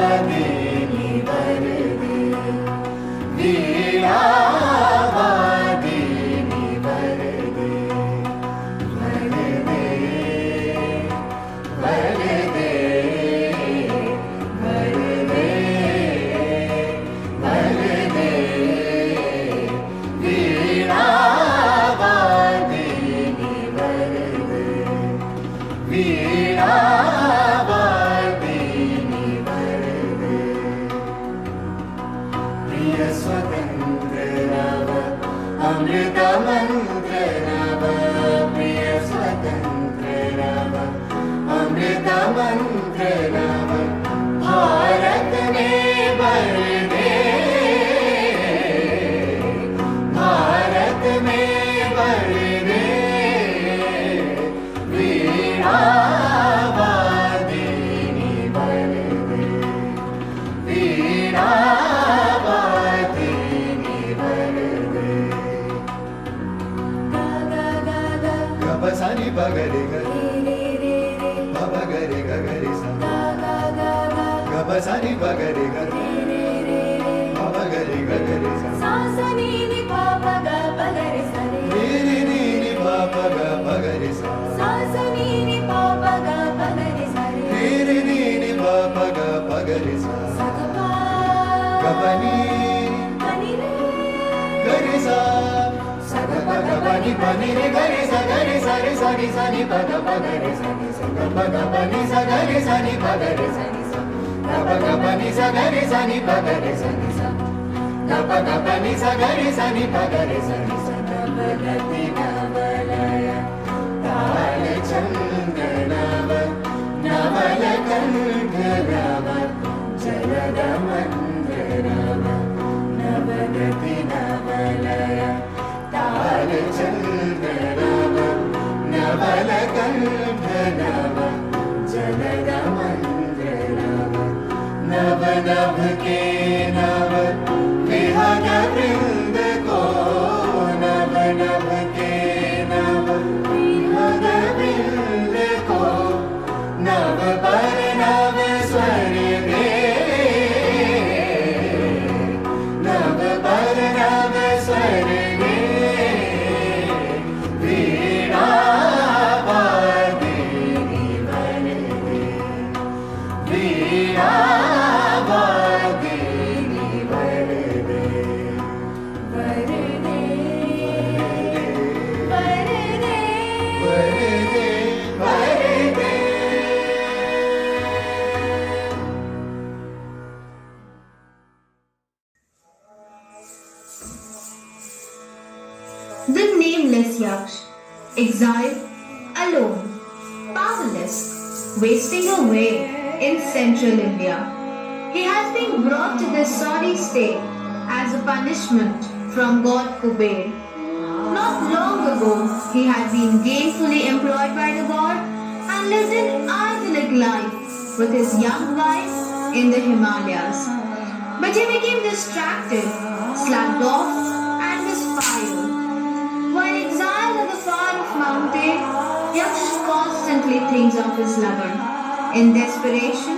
वीणावादिनी वरदे वीणावादिनी वरदे वरदे वरदे वरदे वरदे वीणावादिनी वरदे वीणावादिनी वरदे प्रिय स्वतंत्र नव अमृत मंत्र नव प्रिय स्वतंत्र नव अमृत मंत्र नव भारत में वरदे भारत में वरदे वीणावादिनी वरदे वीणावादिनी वरदे गपसानी बगरे गरे बगरे गगरे सा गपसानी बगरे गरे बगरे गगरे सा सासनी नि पापा ग पगरे सरे नी नी पापा ग बगरे सा सासनी नि पापा ग पगरे सरे नी नी पापा ग बगरे सा सगपा गपनी पनी रे गरे सा सगप गपनी पनी रे गरे सा रे सा नि सा नि प ग गरे सा नि सा ग प ग प नि सा गरे सा नि प गरे सा नि सा ग प ग प नि सा गरे सा नि प गरे सा नि सा ग प ग प नि सा गरे सा नि प गरे सा नि सा नवलति नवलय ताल चंद नव नवल कंठ नव जलद मंद्र नव नवलति नवलय ताल चंद नव नवल कंठ नव जलद मंद्र नव नव नभ के नव विहग वृंद को नव नभ के नव विहग वृंद को नव पर नव स्वर दे नव पर नव स्वर दे वीणावादिनी वरदे वीणावादिनी वरदे वरदे वरदे वरदे वरदे The nameless Yaksh, exiled, alone, powerless, wasting away in central India. He has been brought to this sorry state as a punishment from God Kuber. Not long ago, he had been gainfully employed by the god and lived an idyllic life with his young wife in the Himalayas. But he became distracted, slacked off, and misfired. While exiled at the far-off mountain, Yaksh constantly thinks of his lover. In desperation,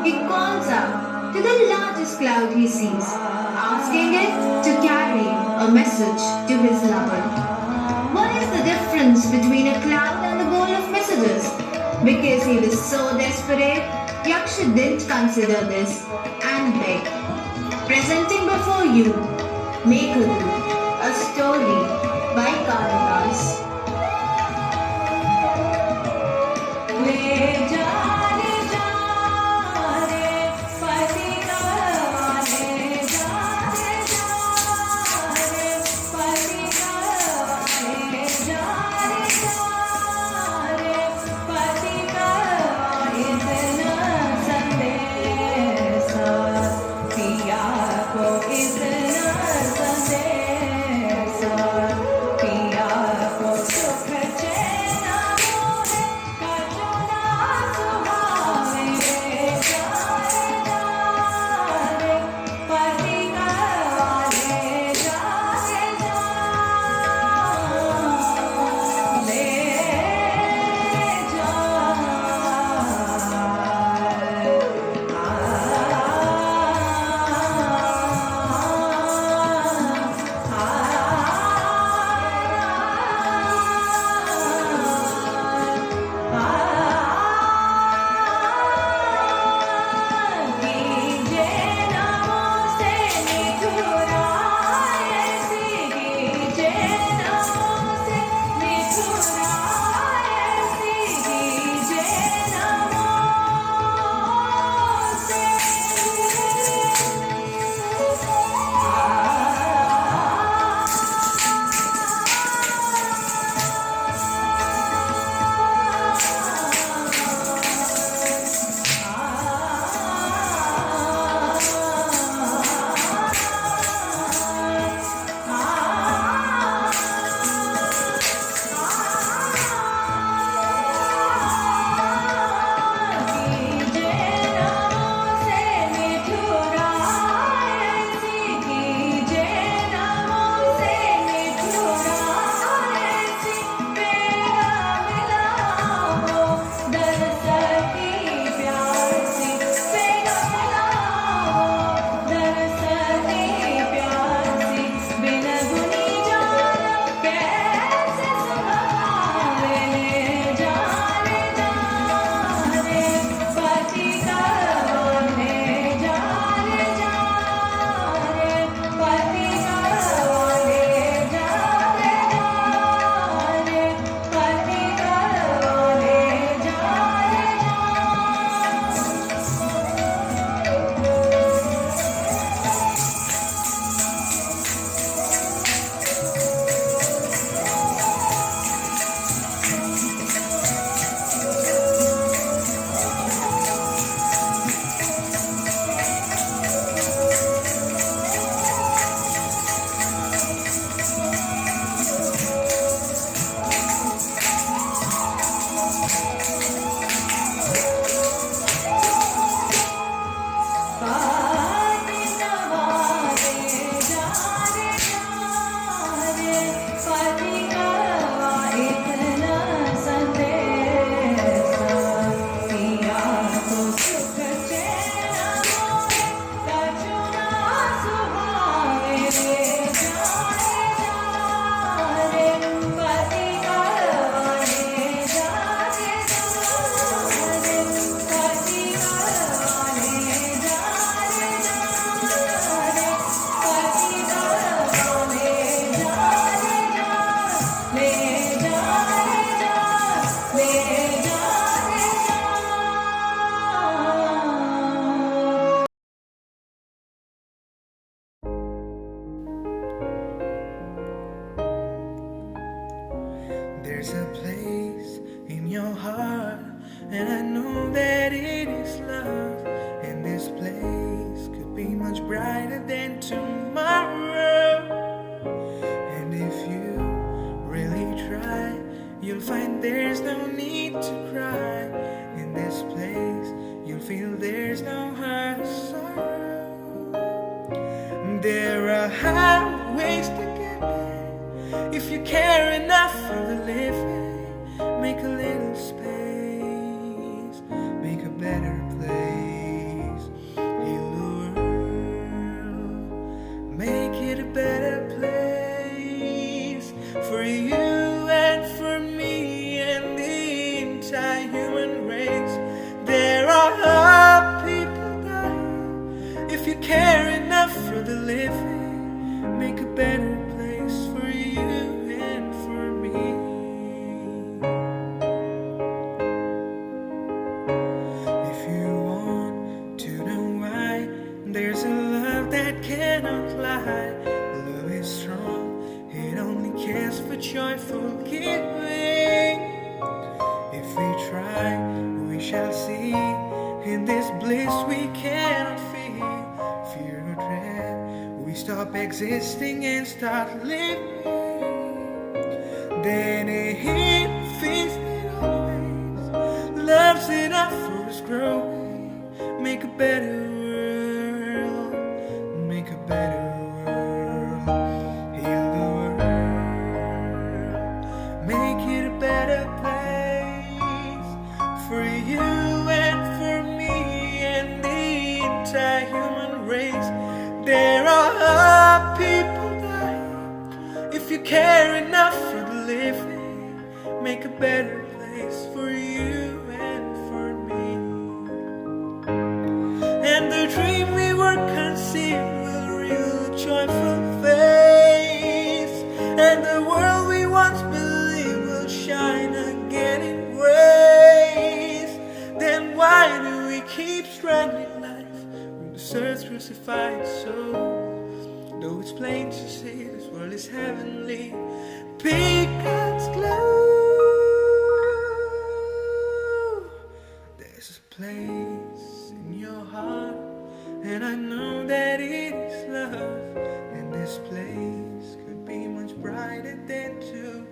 he calls out to the largest cloud he sees, asking it to carry a message to his lover. What is the difference between a cloud and the goal of messages? Because he was so desperate, Yaksh didn't consider this and begged. Presenting before you, Meghadut, a story by Kalidas. ले जा रे पति का ले जा रे पति का ले जा रे पति का इतना संदेश पिया को इतना संदेश पिया को brighter than tomorrow. And if you really try, you'll find there's no need to cry. In this place, you'll feel there's no hurt or sorrow. There are highways to get there. If you care enough for the living, make a little space, make a better place. Heal the world, make it a better place for you and for me and the entire human race. There are people dying. If you care enough for the living, make a better place for you and for me. If you want to know why, there's a love that cannot lie. Love is strong, it only cares for joyful giving. If we try, we shall see. In this bliss we cannot feel fear or dread. We stop existing and start living. Then it feels it always. Love's enough for us growing. Make a better world. Make a better world. Heal the world. Make it a better place for you and for me and the entire human race. There are people dying. If you care enough for the living, make a better place for you and for me. And the dream we were conceived will reveal a joyful face. And the world we once believed will shine again in grace. Then why do we keep struggling life when the earth's crucified soul? Though it's plain to see this world is heavenly, pick God's glow. There's a place in your heart, and I know that it is love. And this place could be much brighter than tomorrow.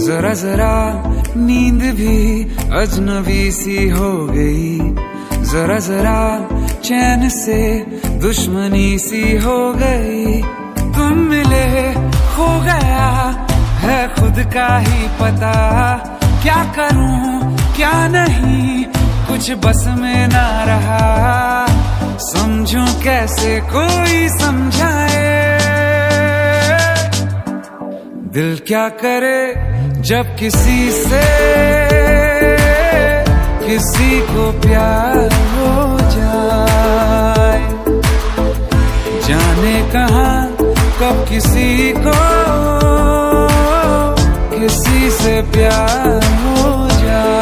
जरा जरा नींद भी अजनबी सी हो गई, जरा जरा चैन से दुश्मनी सी हो गई। तुम मिले खो गया है खुद का ही पता, क्या करूं क्या नहीं कुछ बस में ना रहा। समझूं कैसे कोई समझाए, दिल क्या करे जब किसी से किसी को प्यार हो जाए। जाने कहाँ कब किसी को किसी से प्यार हो जाए।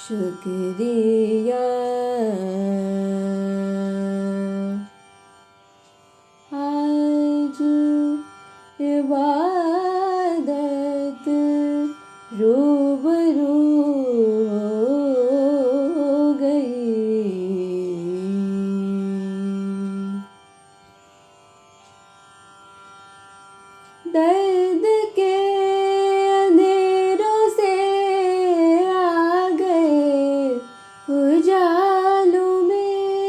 शुक्रिया आज इबादत रूबरू हो गई। दर्द के अंधेरों से आ गए उजालों में,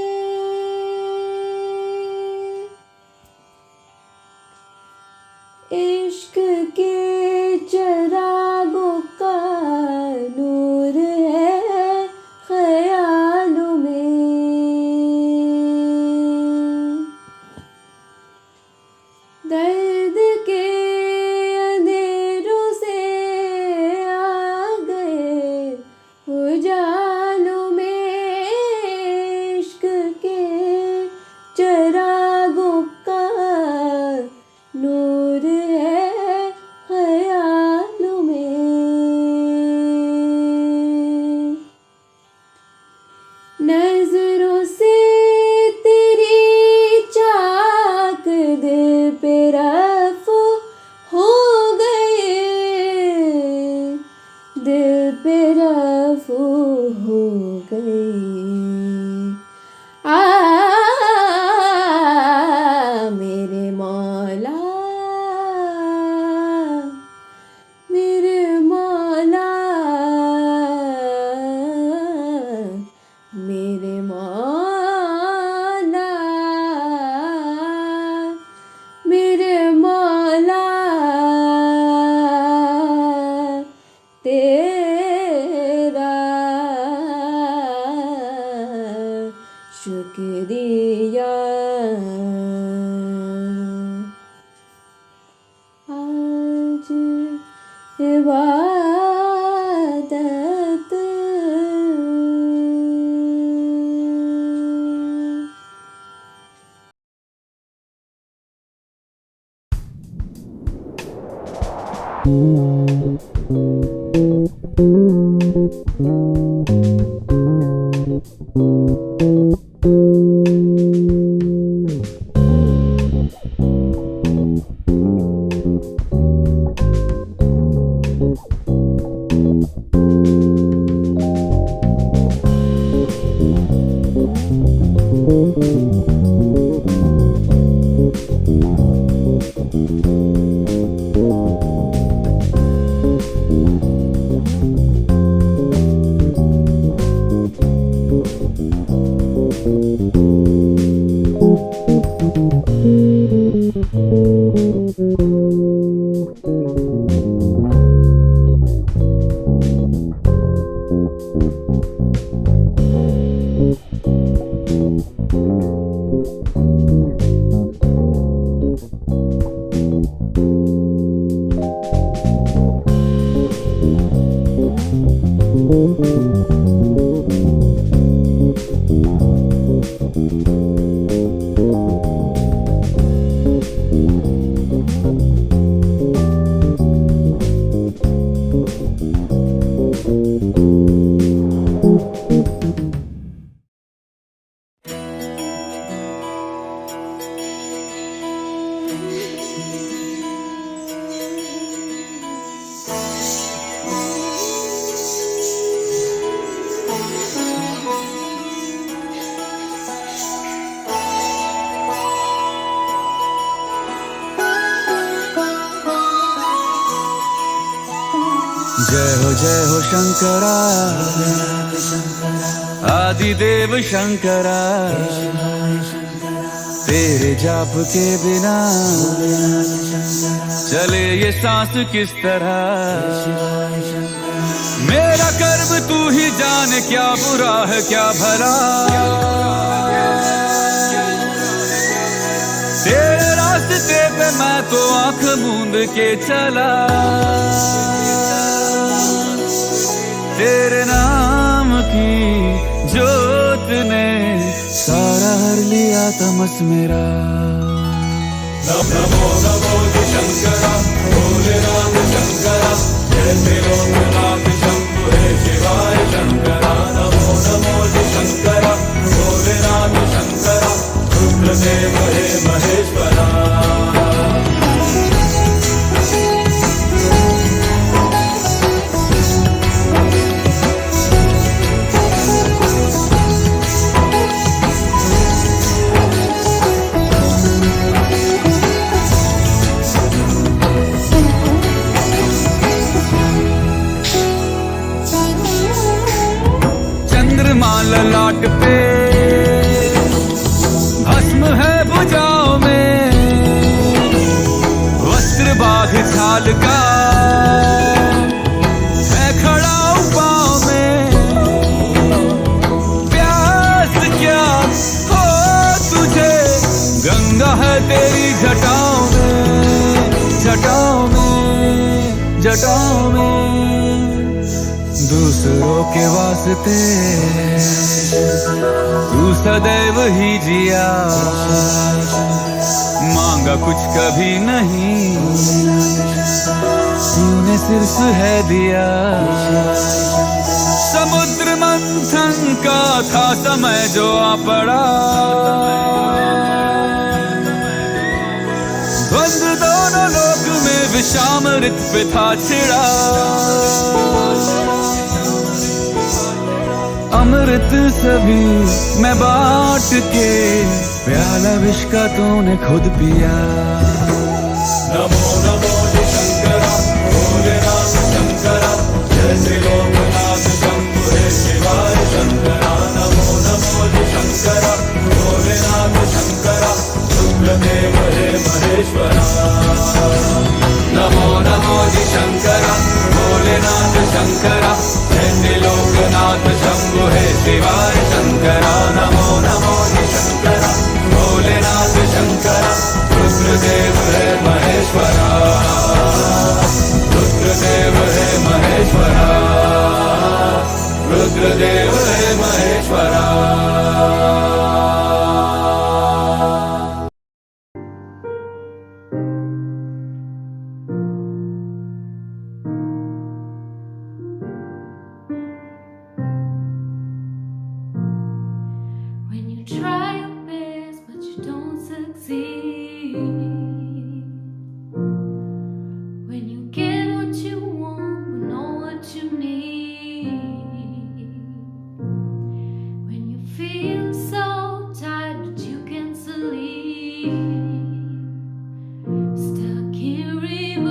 शुक्रिया आज इबादत जय हो शंकरा आदिदेव शंकरा तेरे जाप के बिना चले ये सांस किस तरह मेरा कर्म तू ही जाने क्या बुरा है क्या भला तेरे रास्ते पे मैं तो आंख मूंद के चला तेरे नाम की जोत ने सारा हर लिया तमस मेरा नमो नमो शंकरा भोलेनाथ शंकरा जय लोकनाथ शंभु हे शिवाय शंकरा नमो नमो शंकरा भोलेनाथ शंकरा रुद्रदेव हे महेश्वरा ललाट पे भस्म है भुजाओं में वस्त्र बाघ छाल का है खड़ा पाँव में प्यास क्या हो तुझे गंगा है तेरी जटाओं में जटाओं में जटाओं में दूसरों के वास्ते तू सदैव ही जिया मांगा कुछ कभी नहीं तूने सिर्फ है दिया समुद्र मंथन का था समय जो आ पड़ा द्वंद्व दोनों लोक में विषामृत पे था छिड़ा अमृत सभी मैं बांट के प्याला विष का तूने खुद पिया नमो नमो शंकरा भोलेनाथ शंकरा जय लोकनाथ शंभु हे शिवाय शंकरा नमो नमो शंकरा भोलेनाथ शंकरा रुद्रदेव हे महेश्वरा नमो नमो शंकरा भोलेनाथ शंकरा जय लोकनाथ शंभु हे शिवाय Shankara Namo Namo Vishweshwara When you try your best but you don't succeed, when you get what you want but not what you need, when you feel so tired but you can't sleep, stuck in reverse,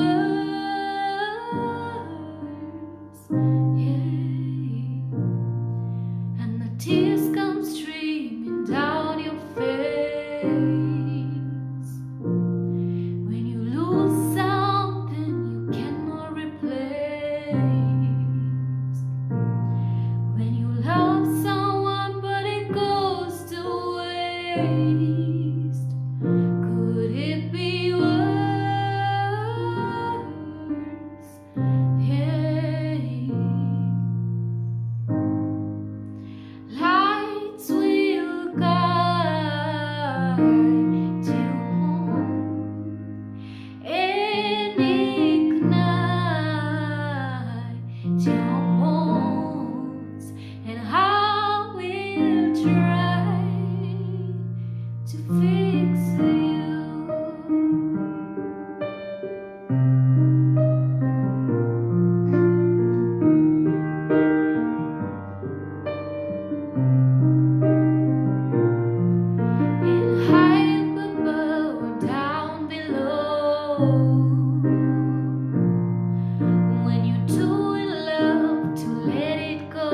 yeah, and the tears come streaming down your face. When you lose something you cannot replace, when you love someone but it goes to waste, could it be worse? Yeah. Lights will guide you home and ignite your bones, and I will try to fix you. And high up above or down below, when you're too in love to let it go.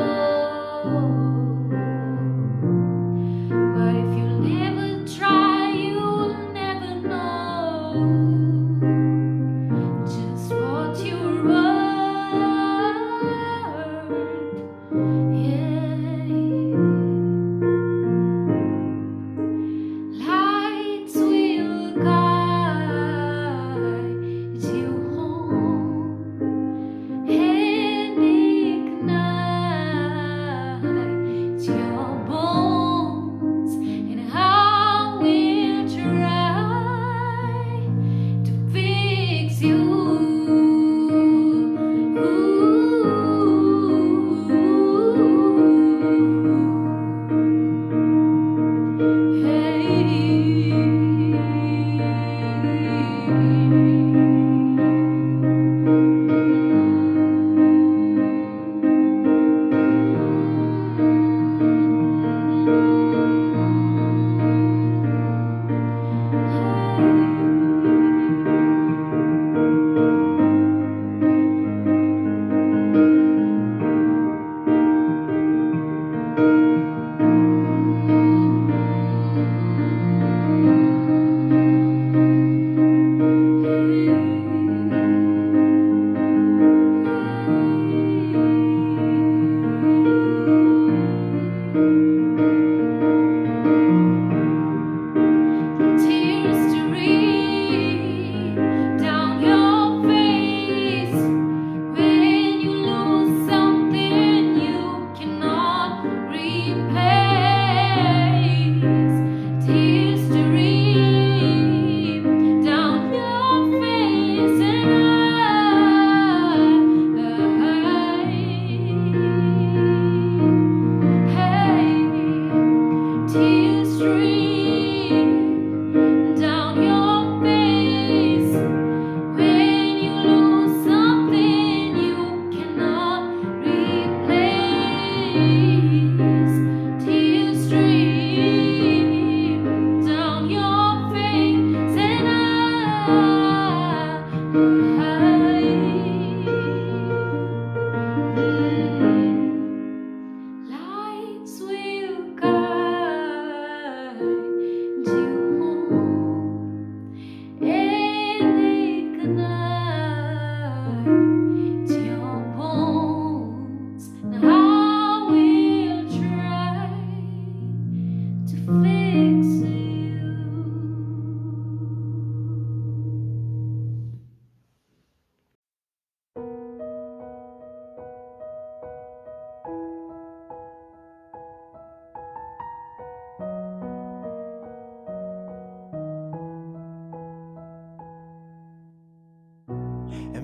But if you never try, you'll never know just what you're worth. Yeah.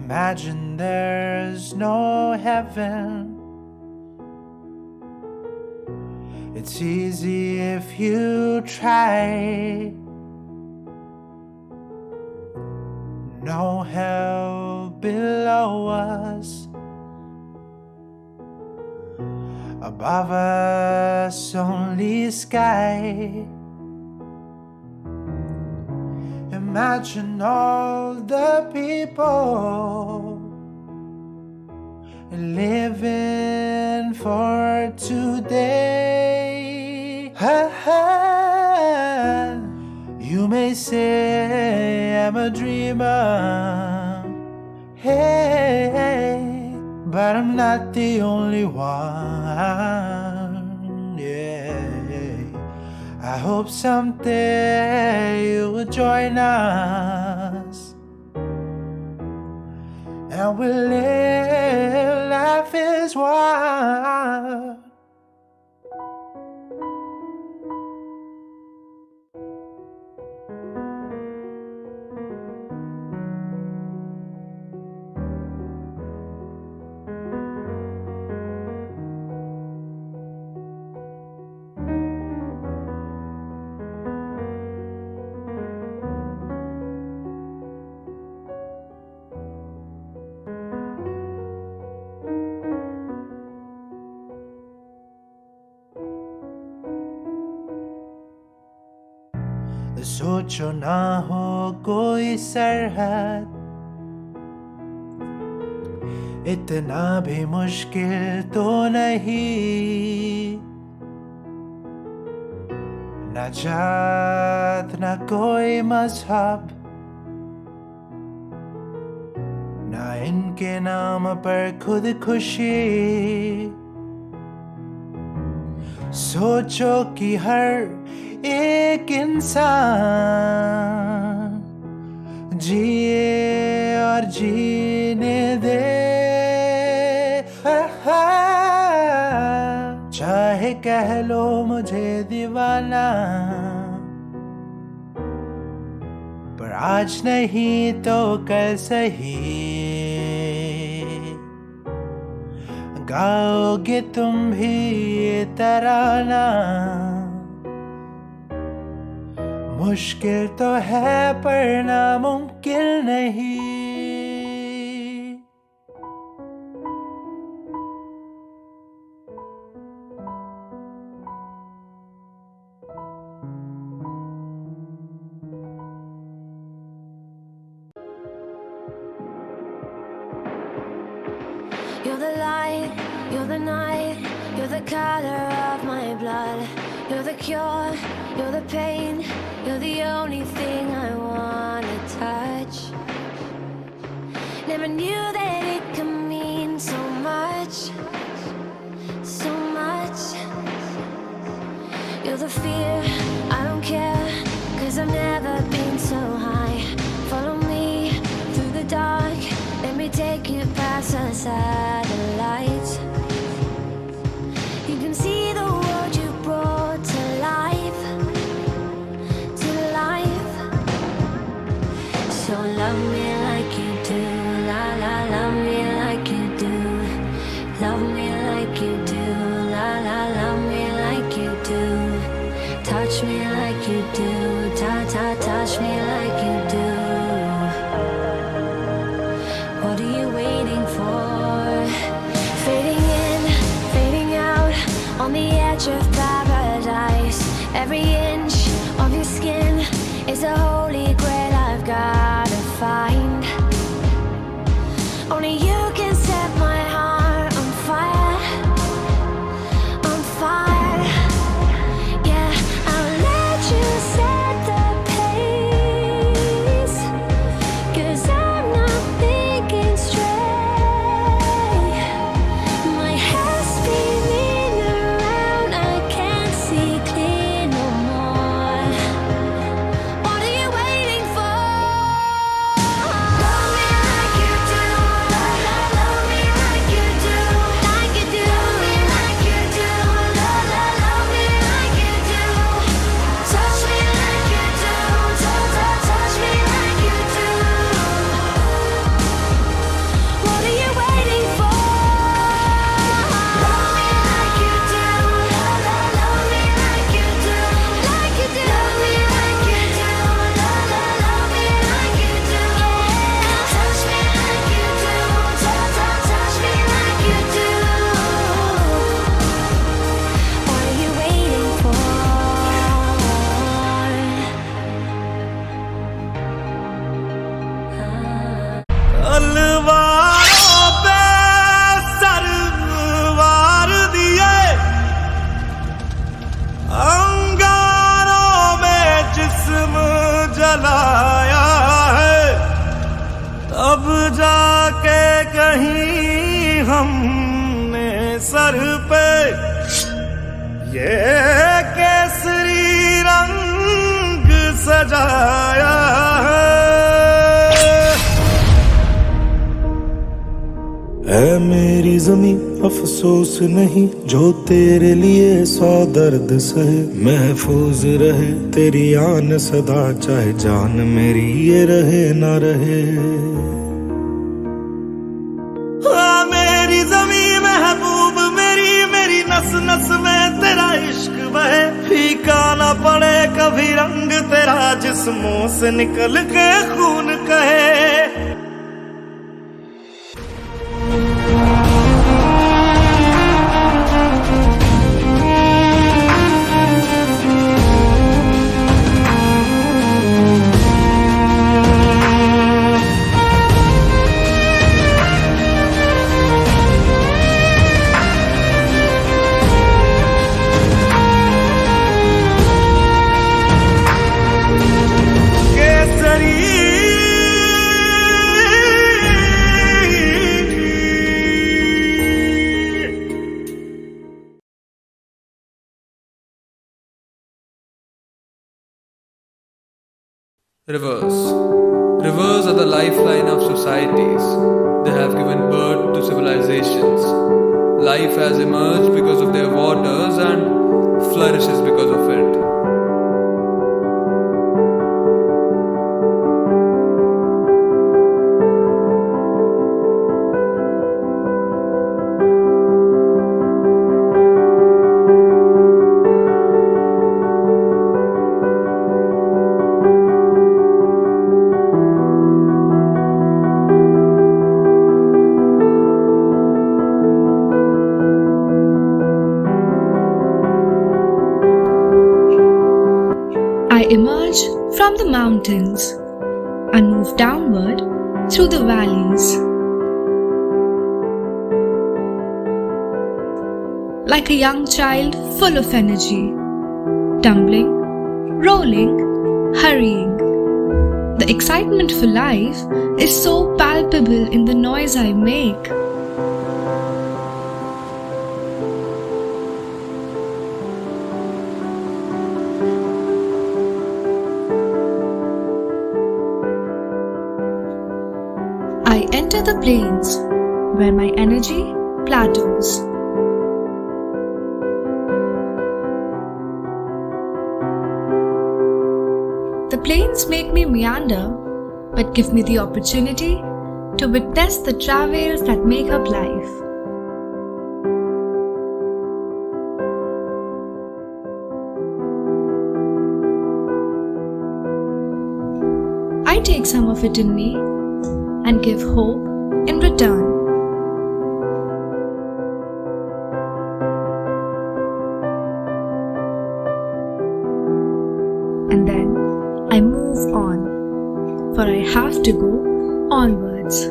Imagine there's no heaven. It's easy if you try. No hell below us. Above us only sky. Imagine all the people living for today. You may say I'm a dreamer, hey, but I'm not the only one. Yeah. I hope someday you will join us, and we'll live life as one. सोचो ना हो कोई सरहद, इतना भी मुश्किल तो नहीं। ना जात ना कोई मजहब, ना इनके नाम पर खुद खुशी। सोचो कि हर एक इंसान जिए और जीने दे, चाहे कह लो मुझे दीवाना, पर आज नहीं तो कल सही गाओगे तुम भी ये तराना। मुश्किल तो है पर नामुमकिन नहीं। You're the light, you're the night, you're the color of my blood. You're the cure, you're the pain, you're the only thing I wanna touch. Never knew that it could mean so much, so much. You're the fear, I don't care, 'cause I've never been so high. Follow me through the dark, let me take you past the satellites. You can see the world you brought to life, to life. So love me like you do, la la, love me like you do. Love me like you do, la la, love me like you do. Touch me like you do, ta ta, touch me like you do. What are you waiting for? Fading in, fading out, on the edge of paradise. Every inch of your skin is a holy grail I've gotta find. Only you can set my heart on fire, on fire. Yeah, I'll let you set the pace, 'cause I'm not thinking straight. My head's spinning around, I can't see clear no more. के केसरी रंग सजाया है मेरी जमी अफसोस नहीं जो तेरे लिए 100 दर्द सहे महफूज रहे तेरी आन सदा चाहे जान मेरी ये रहे ना रहे मेरी जमी महबूब मेरी मेरी नस नस में तेरा इश्क बहे फीका ना पड़े कभी रंग तेरा जिस्मों से निकल के खून कहे Rivers. Rivers are the lifeline of societies. They have given birth to civilizations. Life has emerged because of their waters and flourishes because of it. I emerge from the mountains and move downward through the valleys. Like a young child full of energy, tumbling, rolling, hurrying. The excitement for life is so palpable in the noise I make. I enter the plains where my energy plateaus. The plains make me meander, but give me the opportunity to witness the travails that make up life. I take some of it in me and give hope in return. And then I move on, for I have to go onwards.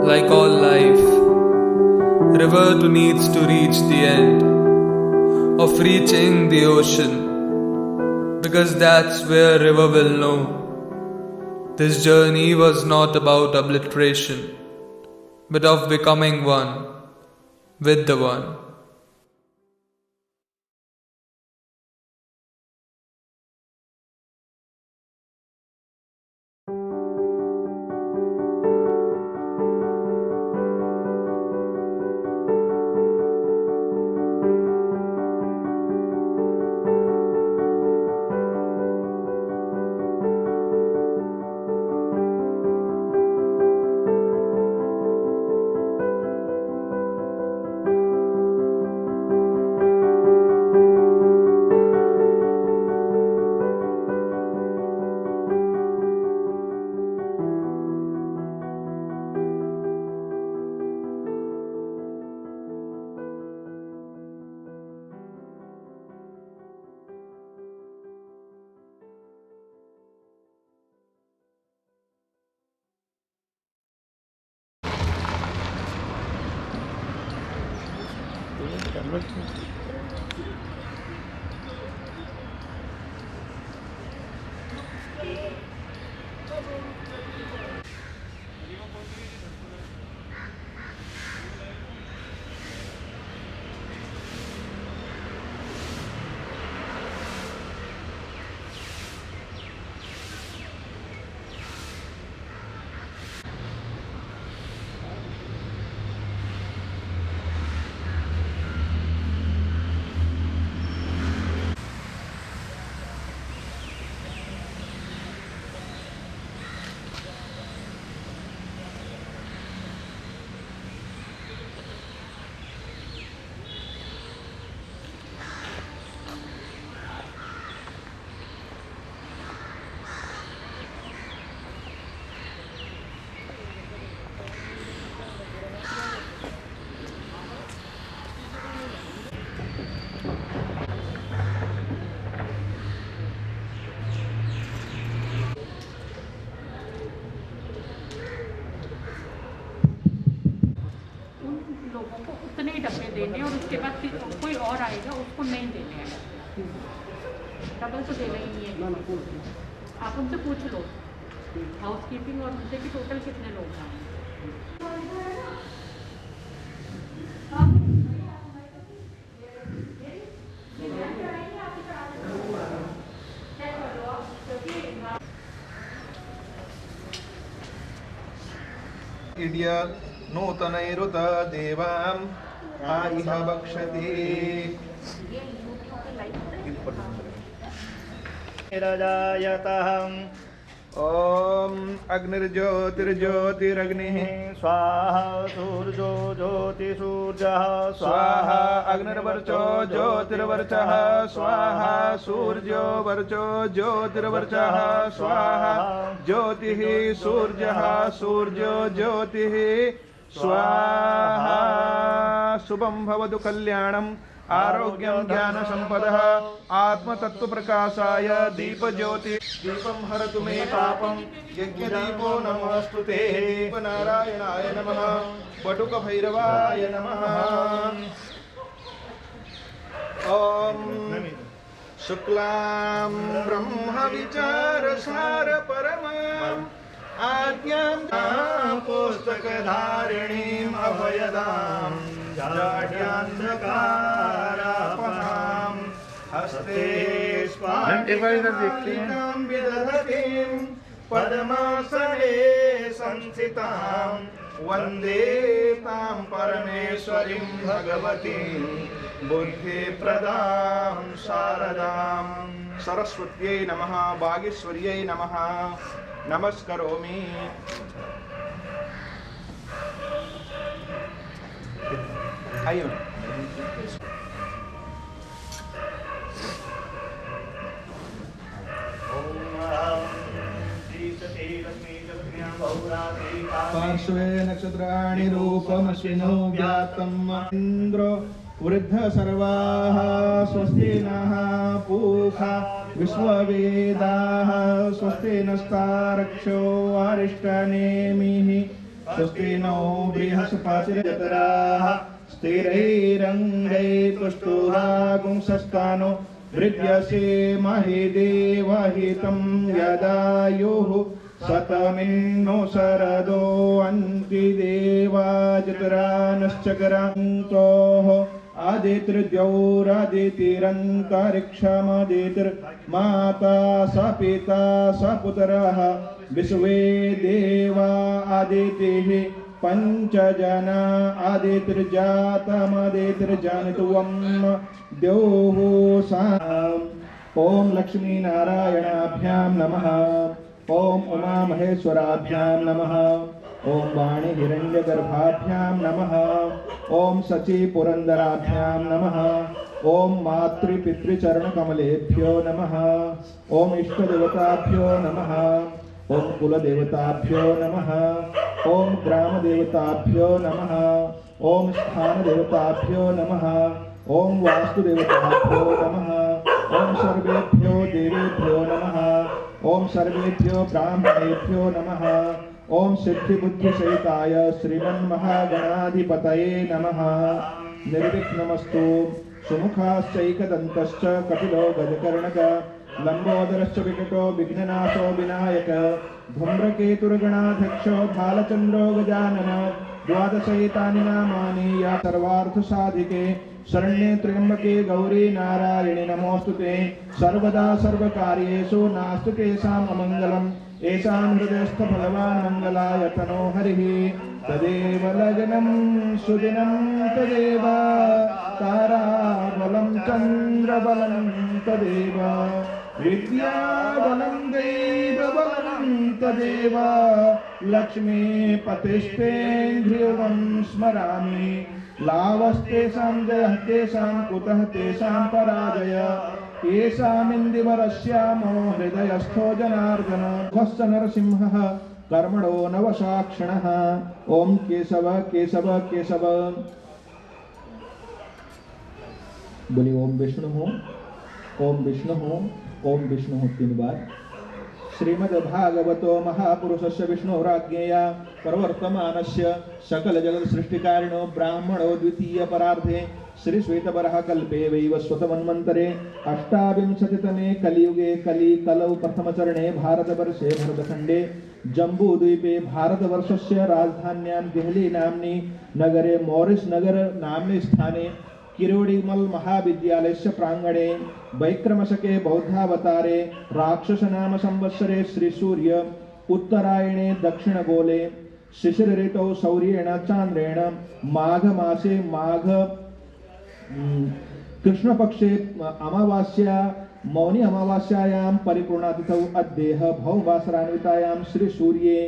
Like all life, river too needs to reach the end of reaching the ocean, because that's where river will know this journey was not about obliteration, but of becoming one with the one. लोगों को उतने ही डब्बे देने और उसके बाद फिर कोई और आएगा उसको नहीं देने हैं। डबल तो देना ही है। आप उनसे पूछ लो हाउस कीपिंग और उनसे कि टोटल कितने लोग हैं। इड्य नूतनैरुत देवाम् आइह भक्षति निरजायतहम् ॐ अग्निर्ज्योतिर्ज्योतिरग्निः स्वाहा सूर्यो ज्योतिसूर्यः स्वाहा अग्निर्वर्चो ज्योतिर्वर्चः स्वाहा सूर्यो वर्चो ज्योतिर्वर्चः स्वाहा ज्योतिः सूर्यः सूर्यो ज्योतिः स्वाहा शुभं भवतु कल्याणम् आरोग्यं ज्ञान संपदः आत्मतत्त्वप्रकाशाय दीपज्योति दीपं हरतु मे पापं यज्ञदीपो नमोऽस्तुते नारायणाय नमः वटुकभैरवाय नमः ॐ शुक्लां ब्रह्मविचारसार परमाम् आज्ञां पुस्तकधारिणीम् अभयदां जाड्यान्धकारापहां हस्ते स्फाटिकां विदधतीं पद्मासने संस्थितां वन्दे तां परमेश्वरीं भगवतीं बुद्धिप्रदां शारदां सरस्वत्यै नमः वागीश्वर्यै नमः नमस्करोमि। आइए पार्श्वे नक्षत्राणि रूपमश्विनो ज्ञातम् इन्द्रो वृद्ध सर्वाः स्वस्ति नः पूषा विश्ववेदाः स्वस्ति नस्तारक्षो अरिष्टनेमिः स्वस्ति नो बृहस्पतिर्यतराः स्थिरैरङ्गैः पुष्टुरागुंसस्तानो वृद्ध्यसे महि देवहितं यदायुः शतमिन्नो शरदो अन्ति देवाजतरानश्चक्रान्तोः आदित्यौरादितिरन्तरिक्षमदितिर्माता स पिता स पुत्रः विश्वे देवा आदितिः पञ्चजना आदितिर्जातमदितिर्जनित्वं द्योः साम् ॐ लक्ष्मीनारायणाभ्यां नमः ॐ उमामहेश्वराभ्यां नमः ॐ वाणी हिरण्यगर्भाभ्यां नमः ॐ शचीपुरन्दराभ्यां नमः ॐ मातृपितृचरणकमलेभ्यो नमः ॐ इष्टदेवताभ्यो नमः ॐ कुलदेवताभ्यो नमः ॐ ग्रामदेवताभ्यो नमः ॐ स्थानदेवताभ्यो नमः ॐ वास्तुदेवताभ्यो नमः ॐ सर्वेभ्यो देवेभ्यो नमः ॐ सर्वेभ्यो ब्राह्मणेभ्यो नमः ॐ सिद्धिबुद्धिसहिताय श्रीमन्महागणाधिपतये नमः। निर्विघ्नमस्तु सुमुखाश्चैकदन्तश्च कपिलो गजकर्णक लंबोदरश्च विकटो विघ्ननाशो विनायक धूम्रकेतुर्गणाध्यक्षो भालचंद्रो गजानन द्वादशैतानि नामानि या सर्वार्थसाधिके शरण्ये त्र्यंबके गौरी नारायणि नमोस्तुते सर्वदा सर्वकार्येषु नास्ति तेषाम् अमङ्गलम् येषां हृदयस्थ भगवान् मङ्गलाय तनो हरिः तदेव लग्नं सुदिनं तदेव ताराबलं चन्द्रबलं तदेव विद्याबलं दैवबलं तदेव लक्ष्मीपतिष्ठे ध्रुवं स्मरामि लाभस्तेषां जयः तेषां कुतः तेषां पराजय येषामिन्दिवरस्यामो हृदयस्थो जनार्दन ध्वस्त नरसिंहः कर्मणो नवसाक्षणः ओम केशव केशव केशव। बोली ओम विष्णु हो, ओम विष्णु हो, ओम विष्णु हो 3 बार। श्रीमद्भागवतो महापुरुषस्य विष्णुराज्ञया प्रवर्तमानस्य सकल जगत सृष्टिकारिणो ब्राह्मणो द्वितीय परार्धे श्री श्वेतवराह कल्पे वैवस्वतमन्वन्तरे अष्टाविंशतितमे कलियुगे कलौ प्रथमचरणे भारतवर्षे भरतखण्डे जम्बूद्वीपे भारतवर्षस्य राजधान्यां देहली नाम्नि नगरे मॉरिस नगर नाम्नि स्थाने किरोडीमल महाविद्यालयस्य प्रांगणे वैक्रमशके बौद्धावतारे राक्षस नाम संवत्सरे श्री सूर्य उत्तरायणे दक्षिणगोले शिशिर ऋतौ सौर्येण चांद्रेण माघ मासे माघ कृष्ण पक्षे अमावास्या मौनी अमावास्यायां परिपूर्णातिथौ अद्येह भौवासरान्वितायां श्री सूर्ये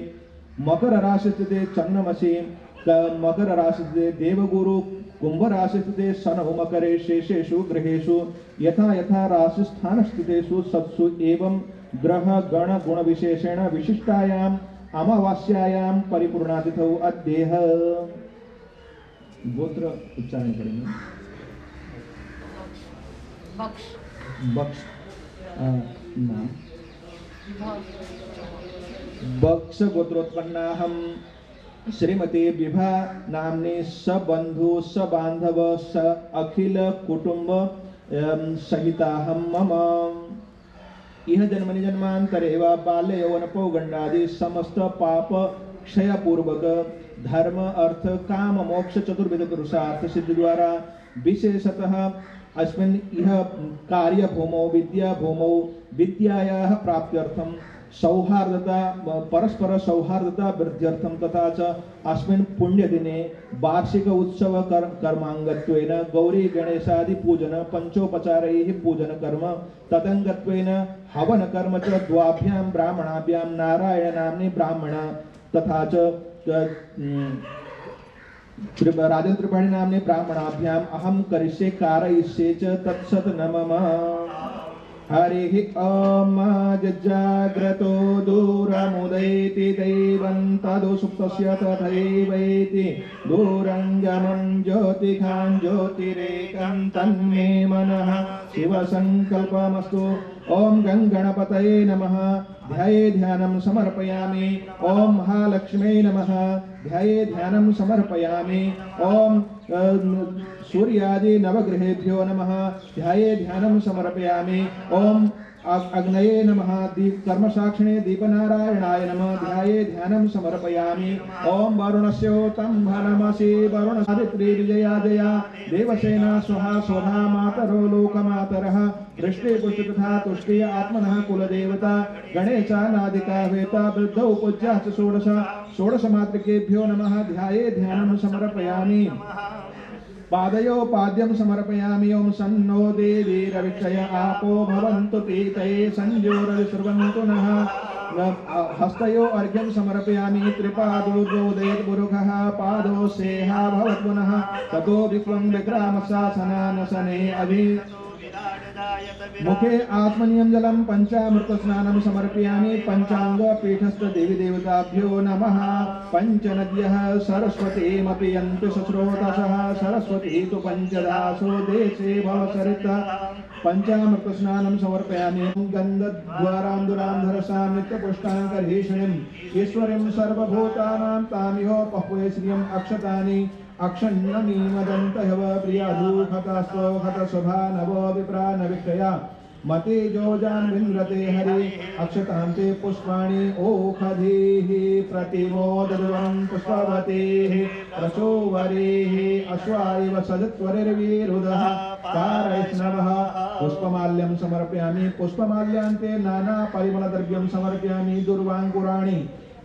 मकर राशिस्थिते चन्द्रमसि मकर राशिस्थिते देवगुरु कुंभ राशिस्थिते शनौ मकरे शेषेषु ग्रहेषु यथा यथा राशिस्थान स्थितेषु सत्सु एवं ग्रह गण गुण विशेषेण विशिष्टायां अमावास्यायां परिपूर्णातिथौ अद्येह। गोत्र उच्चारण करेंगे। बक्ष बक्ष नाम बक्ष गोत्रोत्पन्नाहं श्रीमती विभा नाम्नि सबंधु सबांधव स अखिल कुटुंब सहिताहं मम इह जन्मनि जन्मांतरे वा बाल्य यौवन पौगंडादि समस्त पाप क्षय पूर्वक धर्म अर्थ काम मोक्ष चतुर्विध पुरुषार्थ सिद्धि द्वारा विशेषतः अस्मिन् इह कार्य भूमौ विद्या भूमौ विद्यायाः प्राप्त्यर्थं सौहार्दता परस्पर सौहार्दता वृद्ध्यर्थं तथा च अस्मिन् पुण्यदिने वार्षिक उत्सव कर्मांगत्वेन गौरी गणेशादि पूजन पंचोपचारैः पूजन कर्म तदंगत्वेन हवन कर्म च द्वाभ्यां ब्राह्मणाभ्यां नारायण नाम्नि ब्राह्मण तथा च राजन त्रिपाठी नाम्नि ब्राह्मणाभ्याम् अहं करिष्ये कारयिष्ये च तत्सत् न मम। हरिः ॐ जाग्रतो दूरमुदैति दैवं तदु सुप्तस्य तथैवैति दूरङ्गमं ज्योतिखां ज्योतिरेकं तन्मे मनः शिवसङ्कल्पमस्तु। ॐ गङ्गणपतये नमः ध्याये ध्यानं समर्पयामि। ॐ महालक्ष्म्यै नमः ध्याये ध्यानं समर्पयामि। ॐ सूर्यादि नवग्रहेभ्यो नमः ध्याये ध्यानं समर्पयामि। ॐ अग्नये नमः कर्मसाक्षिणे दीपनारायणाय नमः ध्याये ध्यानं समर्पयामि। ॐ वरुणस्योतं भनमसि वरुण सावित्री विजया जया देवसेना स्वहा स्वधा मातरो लोकमातरः दृष्टि पुष्टि तथा तुष्टि आत्मनः कुलदेवता गणेशानादिका वेता वृद्धौ पूज्याः च षोडश मातृकेभ्यो नमः ध्याये ध्यानं समर्पयामि। पादयो पाद्यं समर्पयामि। ओम सन्नो देवी रविक्षय आपो भवन्तु पीतये संज्योतिर्श्रुवन्तु नः। हस्तयो अर्घ्यं समर्पयामि। त्रिपादो उदयेत् पुरुषः पादो सेहा भवत् पुनः ततो विक्वं विग्रामशासनानशने अभि मुखे आत्मनियं जलं पंचामृत स्नानं समर्पयामि। पंचांग पीठस्थ देवी देवताभ्यो नमः। पंचनद्यः सरस्वतीमपि यन्तु सस्रोतसः सरस्वती तु पंचदासो देशे भवसरिता। पंचामृत स्नानं समर्पयामि। गन्धद्वारान्दुरान्धरसां नित्यपुष्टाङ्कर्हीषणीम् ईश्वरीं सर्वभूतानां तामिहो पह्वे श्रियम् अक्षतानि अक्षन्नमीमदन्तयव प्रियादूखतस्तो खतशुभा नवो विप्रा नविक्षया मते जोजान विन्द्रते हरि अक्षतान्ते पुष्पाणि ओखधीः प्रतिमोदध्वं पुष्पवतेः प्रचोवरेः अश्वायव सजत्वरिर्वीरुदः कारैष्णवः पुष्पमाल्यं समर्पयामि पुष्पमाल्यान्ते नाना परिमलद्रव्यं समर्पयामि दुर्वाङ्कुराणि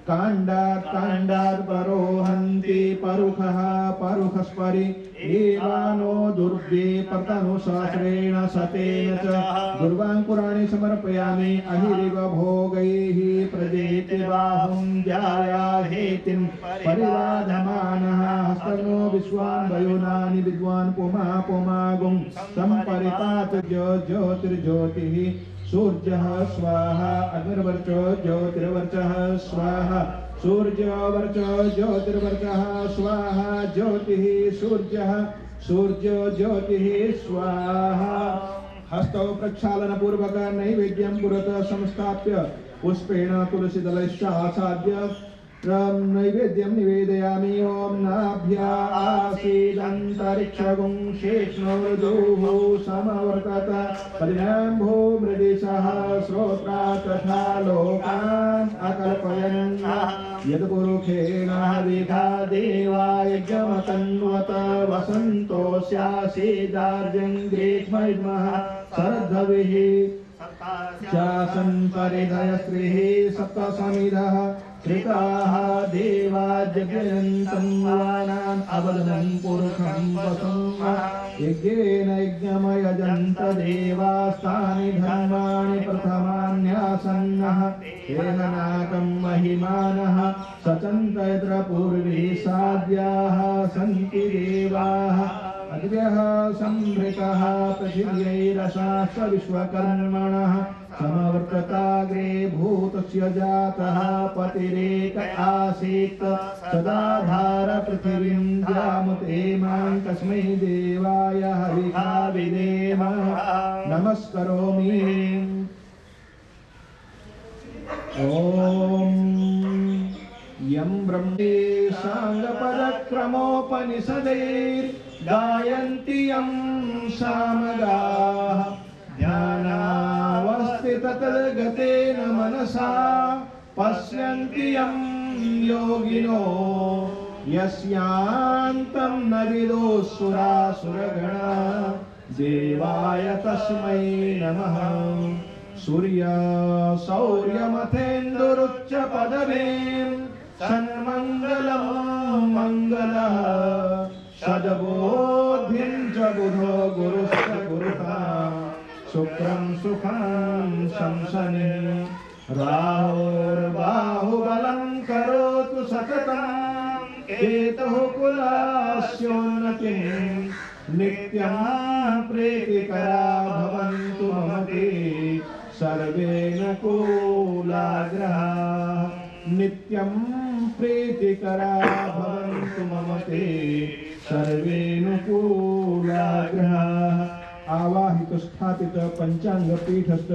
काण्डात् परोहन्ति परुखः परुखस्परि एवानो दुर्गे पर्तनुसहस्रेण शतेन च दुर्वाङ्कुराणि समर्पयामि अहिरिव भोगैः प्रजेति बाहुं ध्यायाहेतिं परिवाधमानः हस्तनो विश्वान् वयुनानि विद्वान् पुमागुं सम्परिपात ज्योतिर्ज्योतिः सूर्यः स्वाहा अग्निर्वर्चो ज्योतिर्वर्चः स्वाहा सूर्योवर्चो ज्योतिर्वर्चः स्वाहा ज्योतिः सूर्यो ज्योतिः स्वाहा हस्तौ प्रक्षालन पूर्वक नैवेद्यं पुरतः संस्थाप्य पुष्पेण तुलसीदलश्च आसाद्य नैवेद्यं निवेदयामि ओम नाभ्या आसीदन्तरिक्षगुं शेष्णोर्दुः समवर्तत परिणाम्भो मृदिशः श्रोत्रा तथा लोकान् अकल्पयन् यद्पुरुषेण हविधा देवा यज्ञमतन्वत वसन्तोऽस्यासीदार्यं ग्रीष्मैर्मः शरद्धविः शासन् परिधय स्त्रीः सप्तसमिधः कृताः देवा जगन्तं वानान् अवदनं पुरुषं वसं यज्ञेन यज्ञमयजन्त देवास्तानि धर्माणि प्रथमान्यासन्नः हेहनाकं महिमानः सचन्त यत्र पूर्वे साद्याः सन्ति देवाः अद्यः संभृतः पृथिव्यैरशाश्च विश्वकर्मणः समवर्तताग्रे भूतस्य जातः पतिरेक आसीत् सदाधार पृथिवीं द्यामुते मां तस्मै देवाय हविषा विधेम नमस्करोमि ॐ यं ब्रह्मे साङ्गपदक्रमोपनिषदैर्गायन्ति यं सामगाः ध्यानावस्थिततद्गतेन मनसा पश्यन्ति यं योगिनो यस्यान्तं न विदुःसुरासुरगणा देवाय तस्मै नमः सूर्य शौर्यमथेन्दुरुच्च पदवीं सन्मङ्गलं मङ्गलः सद्बोधिं च बुधो गुरुश्च गुरुता शुक्रं सुखं शंसने राहुर्बाहुबलं करोतु सततं केतुः कुलस्योन्नतिं नित्यं प्रीतिकरा भवन्तु मम ते सर्वे कुलाग्रहा नित्यं प्रीतिकरा भवन्तु मम ते सर्वे कुलाग्रहा आवाहित स्थापित पंचांग पीठस्थ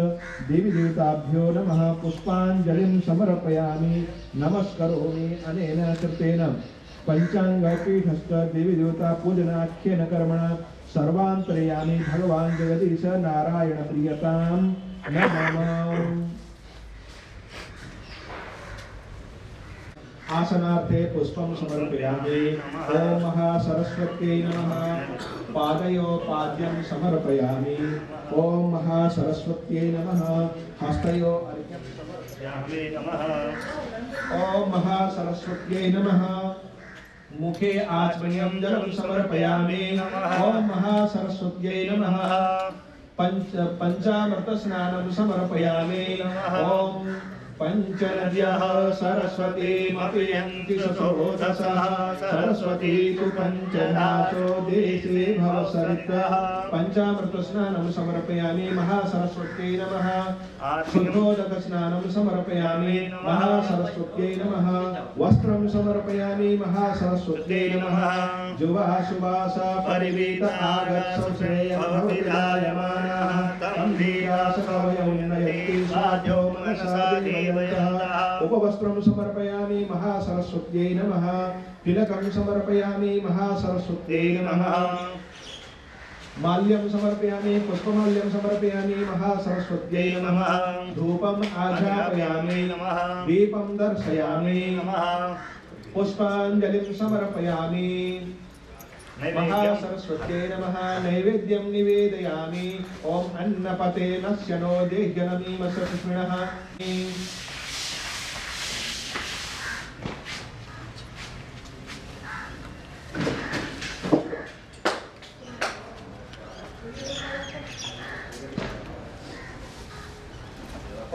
देवी देवताभ्यो नमः पुष्पांजलिं समर्पयामि नमस्करोमि अनेन कृतेन पंचांग पीठस्थ देवी देवता पूजनाख्येन कर्मणा सर्वान्तर्यामि भगवान् जगदीश नारायण प्रियतां नमः। आसनार्थे पुष्पं समर्पयामि। ओम महासरस्वत्यै नमः। पादयो पाद्यं समर्पयामि। ओम महासरस्वत्यै नमः। हस्तयो अर्घ्यं समर्पयामि नमः। ओम महासरस्वत्यै नमः। मुखे आचमनीयं जलं समर्पयामि। ओम महासरस्वत्यै नमः। पंचामृत स्नानं समर्पयामि। ओम पंचनद्यः सरस्वतीमपि यन्ति ससोदसः सरस्वती तु पंचनाशो देशे भवसरितः पंचामृत स्नानं समर्पयामि महासरस्वत्यै नमः। शुद्धोदक स्नानं समर्पयामि महासरस्वत्यै नमः। वस्त्रं समर्पयामि महासरस्वत्यै नमः। जुवासुवास परिवीत आगच्छो श्रेयमभिदायमानः तं वीरासकवयो नयति साध्यो मनसा सेवयन्तः उपवस्त्रं समर्पयामि महासरस्वत्यै नमः तिलकं समर्पयामि महासरस्वत्यै नमः माल्यं समर्पयामि पुष्पमाल्यं समर्पयामि महासरस्वत्यै नमः धूपम् आज्ञापयामि दीपं दर्शयामि पुष्पाञ्जलिं समर्पयामि महासरस्वत्यै नमः नैवेद्यं निवेदयामि ॐ अन्नपते नस्य नो देह्यनमीम सकृष्णः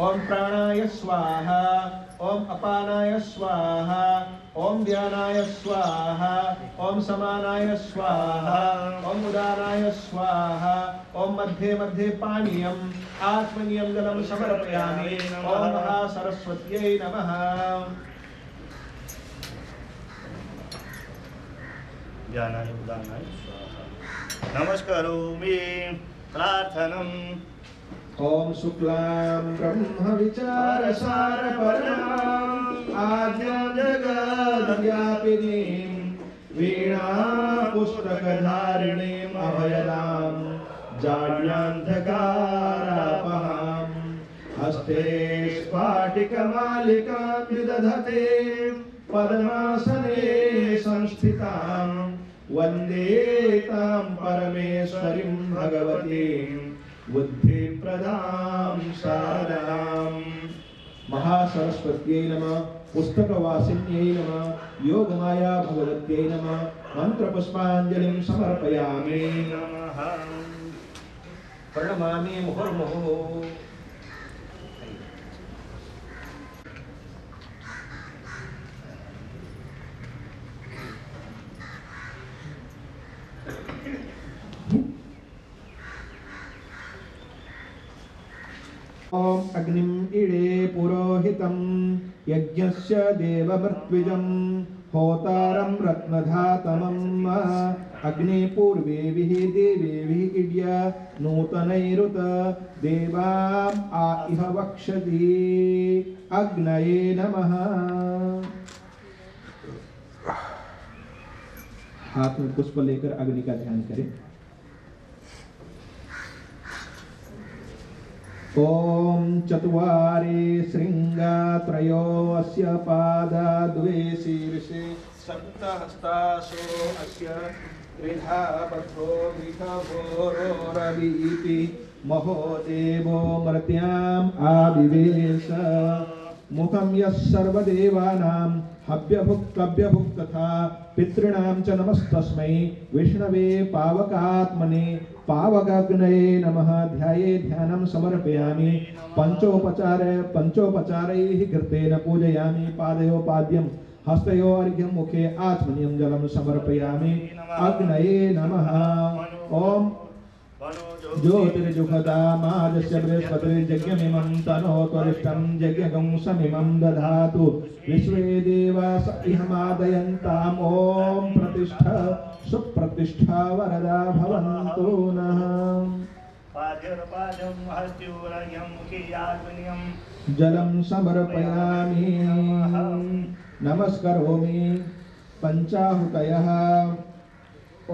ओम प्राणाय स्वाहा ओम अपानाय स्वाहा ओम व्यानाय स्वाहा ओम समानाय स्वाहा ओम उदानाय स्वाहा ओम मध्ये मध्ये पानीयम आत्मनीयम जलम समर्पयामि ओम महासरस्वत्यै नमः व्यानाय उदानाय स्वाहा नमस्करोमि प्रार्थनम् ओम शुक्लां ब्रह्म विचारसार परमां आद्यं जगद्व्यापिनीं वीणा पुस्तकधारिणीं अभयदां जाड्यान्धकारापहां हस्ते स्फाटिकमालिकां विदधते पद्मासने संस्थितां वन्दे तां परमेश्वरीं भगवतीं बुद्धि प्रदां शारदां महासरस्वत्यै नमः पुस्तकवासिन्यै नमः योगमाया भगवत्यै नमः मंत्रपुष्पाञ्जलिं समर्पयामि नमः प्रणमामि मुहुर्मुहुः ओम अग्निम इडे पुरोहितं यज्ञस्य देवमृत्विजं होतारं रत्नधातमम् अग्निपूर्वेभिः देवेभिः इड्य नूतनैरुत देवाम् आ इह वक्षति अग्नये नमः। हाथ में पुष्प लेकर अग्नि का ध्यान करें। ओम चत्वारि शृंगा त्रयो अस्य पादा द्वे शीर्षे सप्तहस्तासो अस्य त्रिधा पथो विखभोरोरवीति महोदेवो मर्त्याम् आविवेश मुखं यः सर्वदेवानां हव्यभुक् तथा पितॄणां च नमस्तस्मै विष्णवे पावकात्मने पावकाग्नये नमः। ध्याये ध्यानं समर्पयामि पंचोपचारैः कृतेन पूजयामि पादयोपाद्यं हस्तयो अर्घ्यं मुखे आत्मनीयं जलं समर्पयामि अग्नये नमः। ओम ज्योतिर्जुषदामादस्य बृहस्पतिर्यज्ञमिमं तनोत्वरिष्ठं यज्ञगं समिमं दधातु विश्वे देवास इहमादयन्ताम् ॐ प्रतिष्ठा सुप्रतिष्ठा वरदा भवन्तु नः। जलं समर्पयामि नमस्करोमि पंचाहुतयः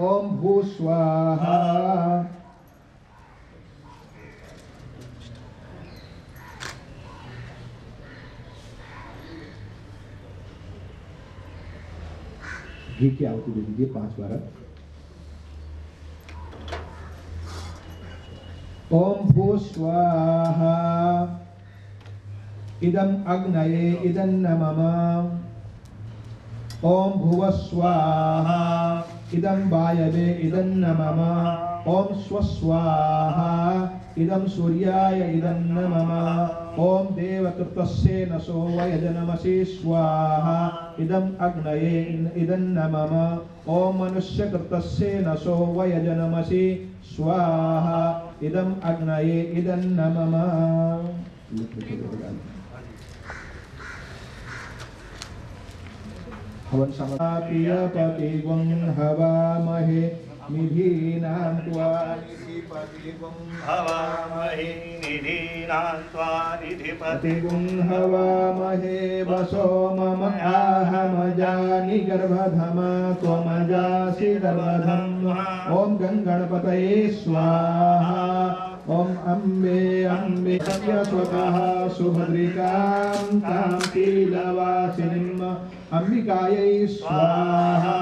ओम भूस्वाहा घी की आहुति दे दीजिए 5 बार। ओम भूस्वाहा इदं अग्नये इदं नमः। ओम भुवस्वाहा इदं वायवे इदं नमः। ओम स्वस्वाहा इदं सूर्याय इदं नमः। ओम देवकृतस्य नसो वयजनमसि स्वाहा इदं अग्नये इदं नमः। ओम मनुष्यकृतस्य नसो वयजनमसि स्वाहा इदं अग्नये इदं नमः। हवन समाप्य पतिवं हवामहे निधीनां त्वा निधिपतिगुं हवामहे निधीनां त्वा निधिपतिगुं पतिगुं हवामहे वसो मम आहमजानि गर्भधमा त्वमजासि गर्भधम् ॐ गङ्गणपतये स्वाहा ॐ अम्बे अम्बे स्वतः सुभद्रिकां तां शीलवासिनीम् अंबिकायै स्वाहा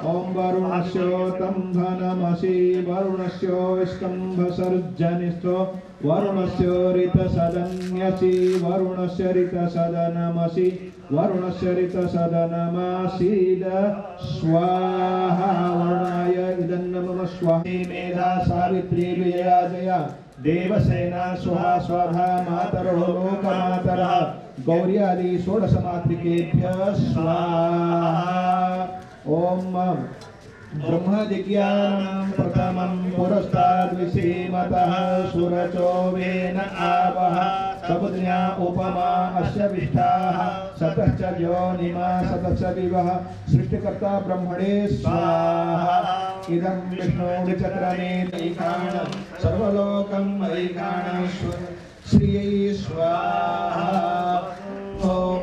ॐ वरुणस्योतं धनमसि वरुणस्यो स्कम्भसर्जनिस्थो वरुणस्य ऋतसदन्यसि वरुणस्य ऋतसदनमसि वरुणस्य ऋतसदनमासीद स्वाहा वरुणाय इदन्नमः स्वाहा मेधा सावित्री विजया जया देवसेना स्वाहा स्वाहा मातरो लोकमातरः गौरी आदि षोडशमातृकेभ्यः स्वाहा ॐ ब्रह्मजिज्ञानं प्रथमं पुरस्ताद्विषीमतः सुरचोवेन आवः सपत्न्या उपमा अस्य विष्टाः सतश्च योनिमा सतश्च दिवः सृष्टिकर्ता ब्रह्मणे स्वाहा इदं विष्णुचक्रमे ऐकाणं सर्वलोकं ऐकाणं श्रियै स्वाहा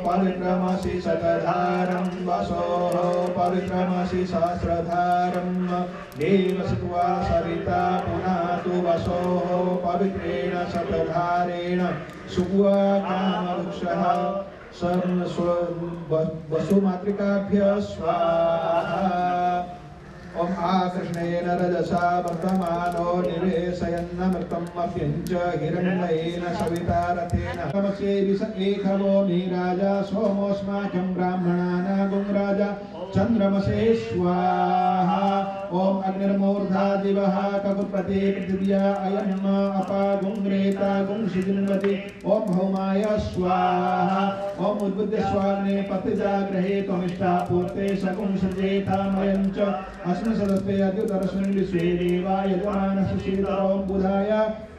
पवित्रमसि शतधारं वसोः पवित्रमसि सहस्रधारं देवसुत्वा सरिता पुनातु वसोः पवित्रेण शतधारेण सुवा कामवृक्षः वसुमातृकाभ्यः स्वाहा ॐ आकृष्णेन रजसा वर्तमानो निवेशयन्नमृतम् अभ्यञ्च हिरण्येन सविता रथेन तमसे विष एकवो नीराजा सोमोऽस्माकं ब्राह्मणानागुं राजा चन्द्रमसे स्वाहा ॐ अग्निर्मूर्धा दिवः ककुत्पते पृथिव्या अयम् अपागुं रेतागुं शिजिन्वति ॐ भौमाय स्वाहा ॐ उद्बुद्ध स्वाग्ने पतिजाग्रहे त्वमिष्टा पूर्ते सकुं सृजेतामयं च अस्मिन् सदस्ते अद्युतरस्मिन् विश्वे देवा यजमानस्य शीतलों बुधाय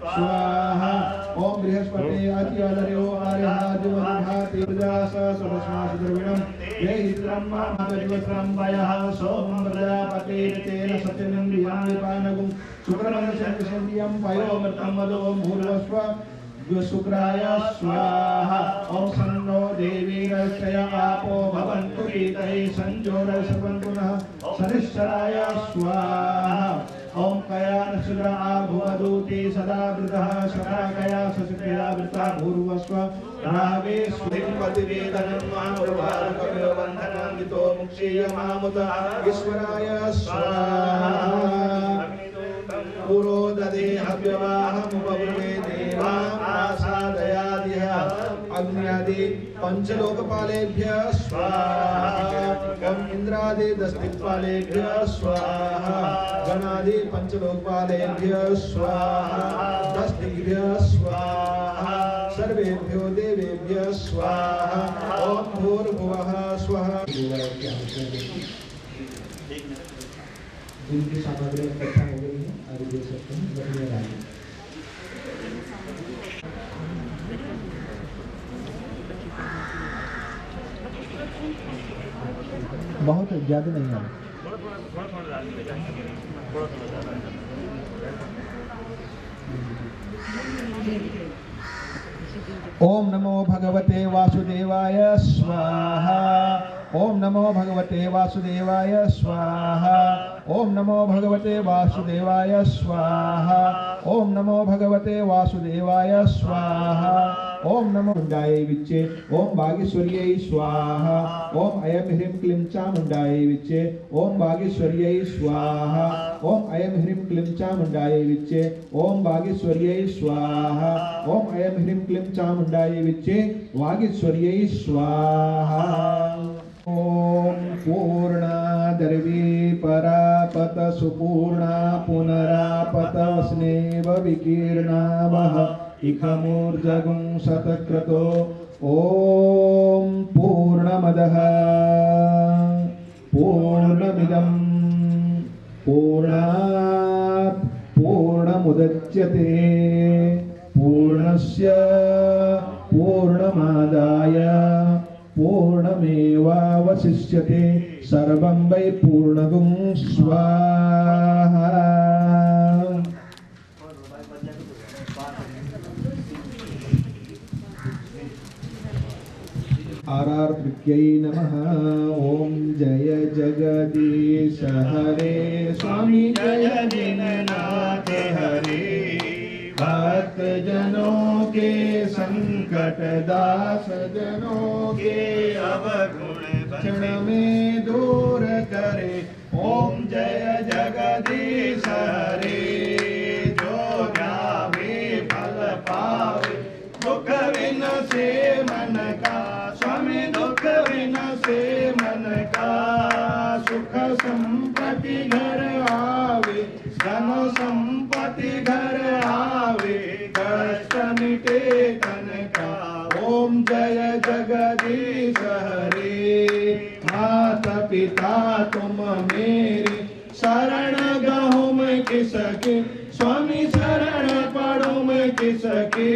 स्वाहा ॐ बृहस्पते अत्यादर्यो आर्यहादिवभाति प्रजास स्वस्मासु द्रविणं देहित्रं मातरिवत्रं वयः सोमं प्रजापते तेन सत्यमिन्द्रियं विपानगुं शुक्रमनुशंसन्द्रियं पयोमृतं मदो भूर्वस्व शुक्राय स्वाहा ॐ सन्नो देवी रक्षय आपो भवन्तु पीतये संजोरय सर्वं पुनः शनिश्चराय स्वाहा ॐ कया नक्षत्र आभुवदूते सदा वृतः सदा कया सचकया वृता भूर्वस्व रावे स्वपतिवेदनं मामुर्वारकविवन्धनान्वितो मुक्षीयमामुत ईश्वराय स्वाहा पुरो ददे हव्यवाहमुपवृते देवासादयादिह अग्न्यादि पंचलोकपालेभ्यः स्वाहा ॐ इन्द्रादि दशदिक्पालेभ्यः स्वाहा गणादि पंचलोकपालेभ्यः स्वाहा दशदिग्भ्यः स्वाहा सर्वेभ्यो देवेभ्यः स्वाहा ॐ भूर्भुवः स्वः जिनकी सामग्री इकट्ठा हो गई है और देख सकते हैं बढ़िया रहा बहुत ज्यादा नहीं है ओम नमो भगवते वासुदेवाय स्वाहा ओम नमो भगवते वासुदेवाय स्वाहा ओम नमो भगवते वासुदेवाय स्वाहा ओम नमो भगवते वासुदेवाय स्वाहा ओम नमो मुंडाये विच्चे ओम भागेश्वर्यै स्वाहा ओम अयम ह्रीं क्लीं चामुंडाये विच्चे ओम भागेश्वर्यै स्वाहा ओम अयम ह्रीं क्लीं चामुंडाये विच्चे ओम भागेश्वर्यै स्वाहा ओम अयम ह्रीं क्लीं चामुंडाये विच्चे वागीश्वर्यै स्वाहा ओम पूर्णा दर्वी परापत सुपूर्णा पुनरापत स्नेव विकीर्णावः इखमूर्जगुं शतक्रतो ओम पूर्णमदः पूर्णमिदं पूर्णात् पूर्णमुदच्यते पूर्णस्य पूर्णमादाय पूर्णमेवावशिष्यते सर्वं वै पूर्णगुं स्वाहा आरार्तृक्यै नमः। ॐ जय जगदीश हरे स्वामी जय दीननाथ हरे। भक्त जनों के संकट दास जनों के अवगुण क्षण में दूर करे। ओम जय जगदीश हरे। जो गावे फल पावे दुख विन से मन का। स्वामी दुख विन से मन का। सुख संपत्ति घर आवे धन संपत्ति घर आवे। कष्ट मिटे तन का। ओम जय जगदीश हरे। माता पिता तुम मेरे शरण गहूँ मैं किसके। स्वामी शरण पढ़ूं मैं किसके।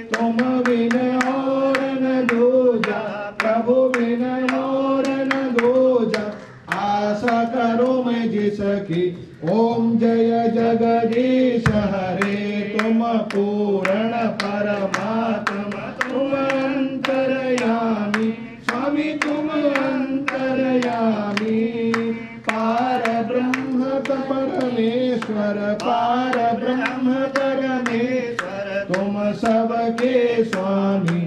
तुम बिन और न दूजा प्रभु बिन और न दूजा। आशा करो मैं जिसकी। ओम जय जगदीश हरे। तुम पूर्ण परमात्मा तुम अंतर्यामी। स्वामी तुम अंतर्यामी। पार ब्रह्म परमेश्वर पार ब्रह्म परमेश्वर तुम सबके स्वामी।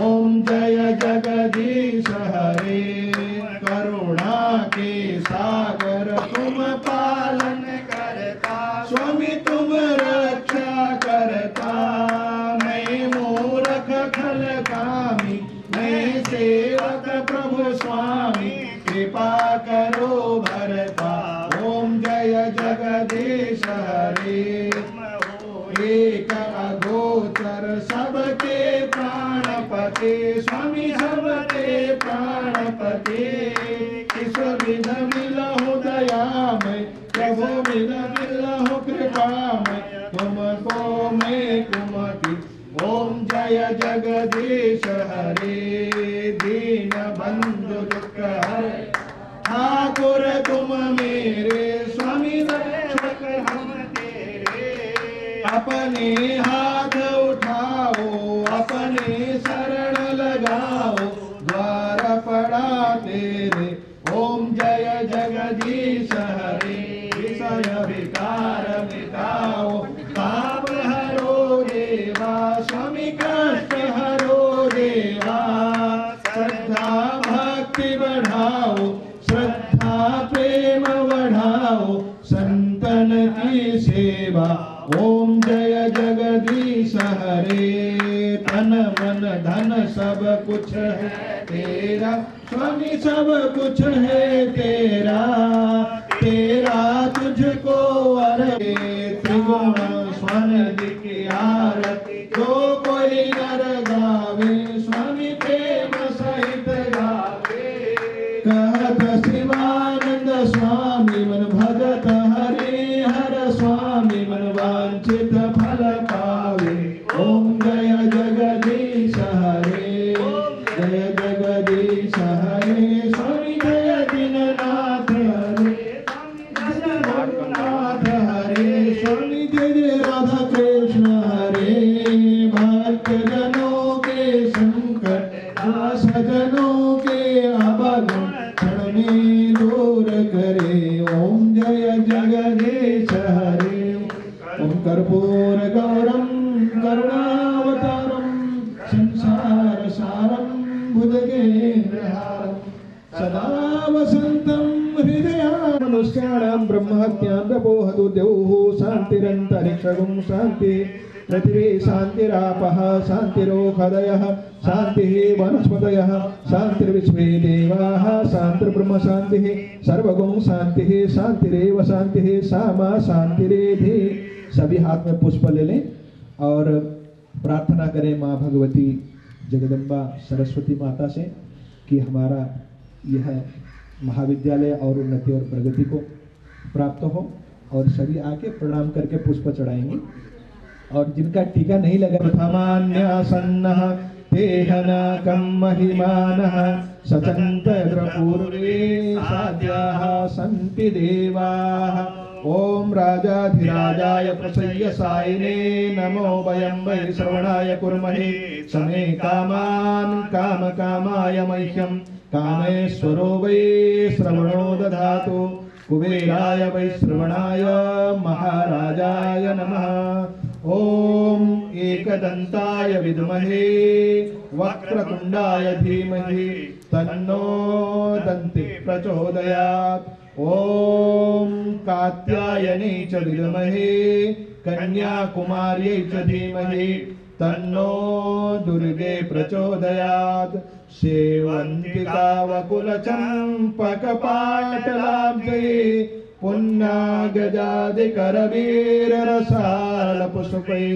ओम जय जगदीश हरे। करुणा के सागर तुम पालन करता। स्वामी तुम रक्षा करता। मैं मूर्ख खल कामी मैं सेवक प्रभु स्वामी। कृपा करो भरता। ओम जय जगदीश हरे। एक अगोचर सबके प्राणपते। स्वामी सबके प्राणपते। किस विध मिलहु दयामय प्रभु विध मिलहु कृपामय। तुमको मैं कुमति। ओम जय जगदीश हरे। दीन बंधु दुख हरे ठाकुर तुम मेरे। स्वामी रक्षक हम तेरे। अपने हाथ उठाओ अपने शरण लगाओ। द्वार पड़ा तेरे। ओम जय जगदीश हरे। विषय विकार मिटाओ पाप हरो देवा। स्वामी कष्ट हरो देवा। श्रद्धा भक्ति बढ़ाओ श्रद्धा प्रेम बढ़ाओ। संतन की सेवा। ओम जय जगदीश हरे। तन मन धन सब कुछ है तेरा। स्वामी सब कुछ है तेरा। तेरा तुझको अर्पे। त्रिगुण स्वर्ण की आरती जो कोई नर गावे। स्वामी प्रेम सहित गावे। कहत शिवानंद स्वामी मन भगत हरे हर। स्वामी मन वांछित फल पावे। ओम जय जगदीश हरे। जय जगदीश हरे। स्वामी जय दीननाथ हरे। जय रघुनाथ हरे। स्वामी जय जय राधा कृष्ण हरे। भक्त जनों के संकट दास जनों के अवगुण क्षण में दूर करे। ओम जय जगदीश हरे। ओम कर्पूर गौरम करुणावतारम संसार सारम भुजगेन्द्रहारम सदा वसंतम हृदयानुष्ठानं ब्रह्महत्यां तपोहतु द्यौः शान्तिरन्तरिक्षगुं शान्ति। पृथिवी शान्तिरापः शान्तिरोषधयः शान्तिः वनस्पतयः शान्तिर्विश्वे देवाः शान्तिर्ब्रह्म शान्तिः। सर्वगुण शान्तिः शान्तिरेव शान्तिः सामा शान्तिरेधि। सभी हाथ में पुष्प ले लें और प्रार्थना करें माँ भगवती जगदम्बा सरस्वती माता से कि हमारा यह महाविद्यालय और उन्नति और प्रगति को प्राप्त हो। और सभी आके प्रणाम करके पुष्प चढ़ाएंगे। और जिनका टीका नहीं लगा प्रथमान्यासन्नः तेहनाकं महिमानः सचन्तग्रपूर्वे साध्याः सन्ति देवाः। ओम राजाधिराजाय प्रसय्यसायिने नमो वयं वै श्रवणाय कुर्महे समे कामान् कामकामाय मह्यं कामेश्वरो वै श्रवणो दधातु कुबेराय वै श्रवणाय महाराजाय नमः ओम एकदंताय विद्महे वक्रतुंडाय धीमहि तन्नो दन्ति प्रचोदयात् ओम कात्यायने च विद्महे कन्याकुमार्यै च धीमहि तन्नो दुर्गे प्रचोदयात् सेवन्तिका वकुलचम्पकपाटलाब्जे पुन्नागजादिकरवीररसालपुष्पै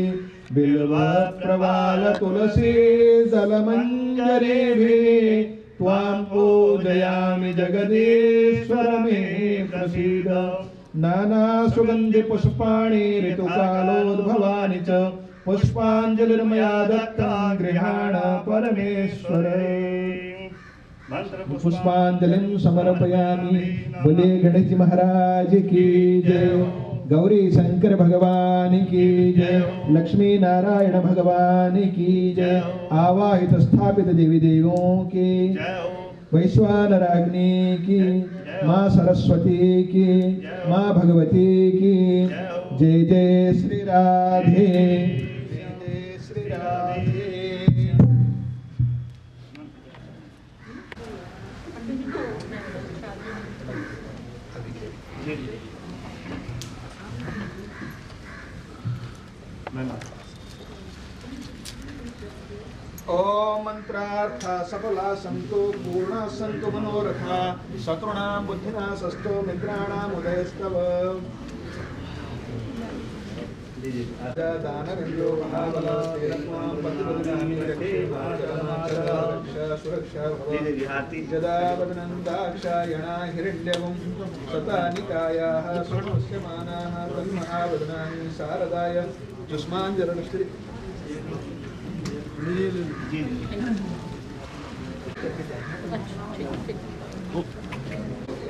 बिल्वप्रवाल तुलसी दलमञ्जरीभिः त्वां पूजयामि जगदीश्वर मे प्रसीद नानासुगन्धिपुष्पाणि ऋतुकालोद्भवानि च पुष्पाञ्जलिर्मया दत्तां गृहाण परमेश्वरे पुष्पांजलिं समर्पयामि। बोले गणेश जी महाराज की जय, गौरी शंकर भगवान की जय, लक्ष्मी नारायण भगवान की जय, आवाहित स्थापित देवी देवों की, वैश्वानराग्नि की, माँ सरस्वती की, माँ भगवती की जय। जय श्री राधे, जय श्री राधे। ओम मंत्रार्था सफला संतो पूर्णा संतो मनोरथा शत्रुणां बुद्धिनाशस्तो मित्राणां उदयस्तव दानवेन्द्रो महाबल तेरत्वां पतिपतिनामि रक्षे मातरमातरक्षा सुरक्षा भव जदा वदनन्दाक्षायणा हिरण्यवं शतानिकायाः सुमुष्यमानाः तन्महावदनानि शारदाय जुष्माञ्जलश्री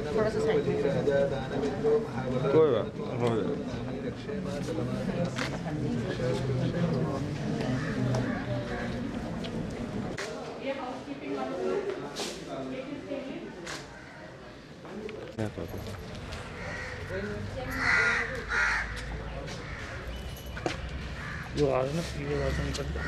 थोड़ा सा साइड कोई बात हो जाए। जो आज ना पीले वासन करता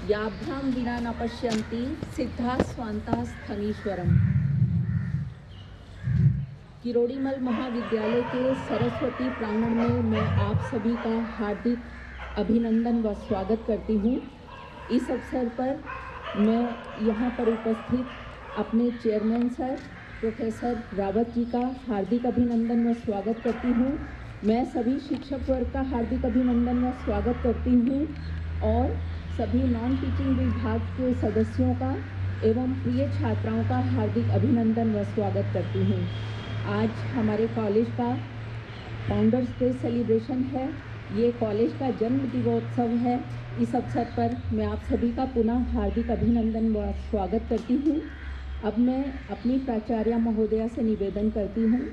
याभ्यां विना न पश्यन्ति सिद्धा स्वान्ता स्थनीश्वरम। किरोड़ीमल महाविद्यालय के सरस्वती प्रांगण में मैं आप सभी का हार्दिक अभिनंदन व स्वागत करती हूँ। इस अवसर पर मैं यहाँ पर उपस्थित अपने chairman sir professor Rawat ji का हार्दिक अभिनंदन व स्वागत करती हूँ। मैं सभी शिक्षक वर्ग का हार्दिक अभिनंदन व स्वागत करती हूँ और सभी नॉन टीचिंग विभाग के सदस्यों का एवं प्रिय छात्राओं का हार्दिक अभिनंदन व स्वागत करती हूँ। आज हमारे कॉलेज का फाउंडर्स डे सेलिब्रेशन है। ये कॉलेज का जन्म दिवोत्सव है। इस अवसर पर मैं आप सभी का पुनः हार्दिक अभिनंदन व स्वागत करती हूँ। अब मैं अपनी प्राचार्य महोदया से निवेदन करती हूँ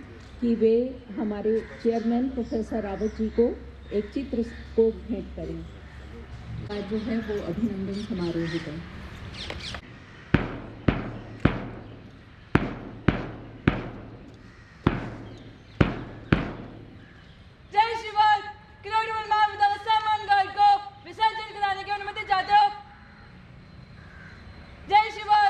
कि वे हमारे चेयरमैन प्रोफेसर रावत जी को एक चित्र को भेंट करें। आज जो है वो अभिनंदन समारोह है। जय शिवाय। किरोड़ीमल महाविद्यालय सम्मान गाइड को विसर्जन कराने की अनुमति चाहते हो? जय शिवाय।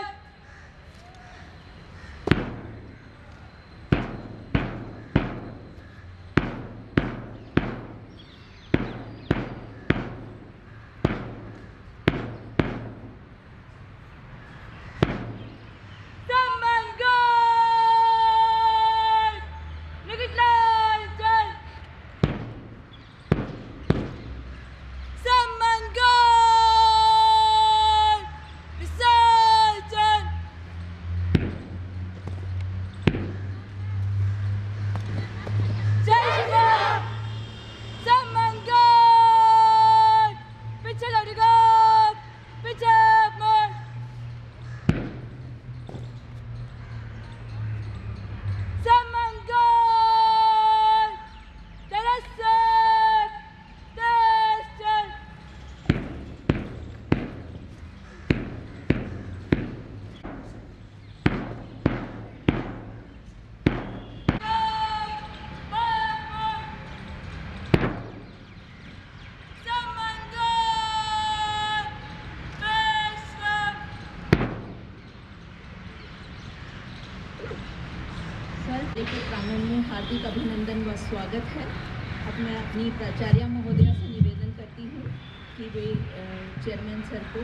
के प्रांगण में हार्दिक अभिनंदन व स्वागत है। अब मैं अपनी प्राचार्य महोदया से निवेदन करती हूँ कि वे चेयरमैन सर को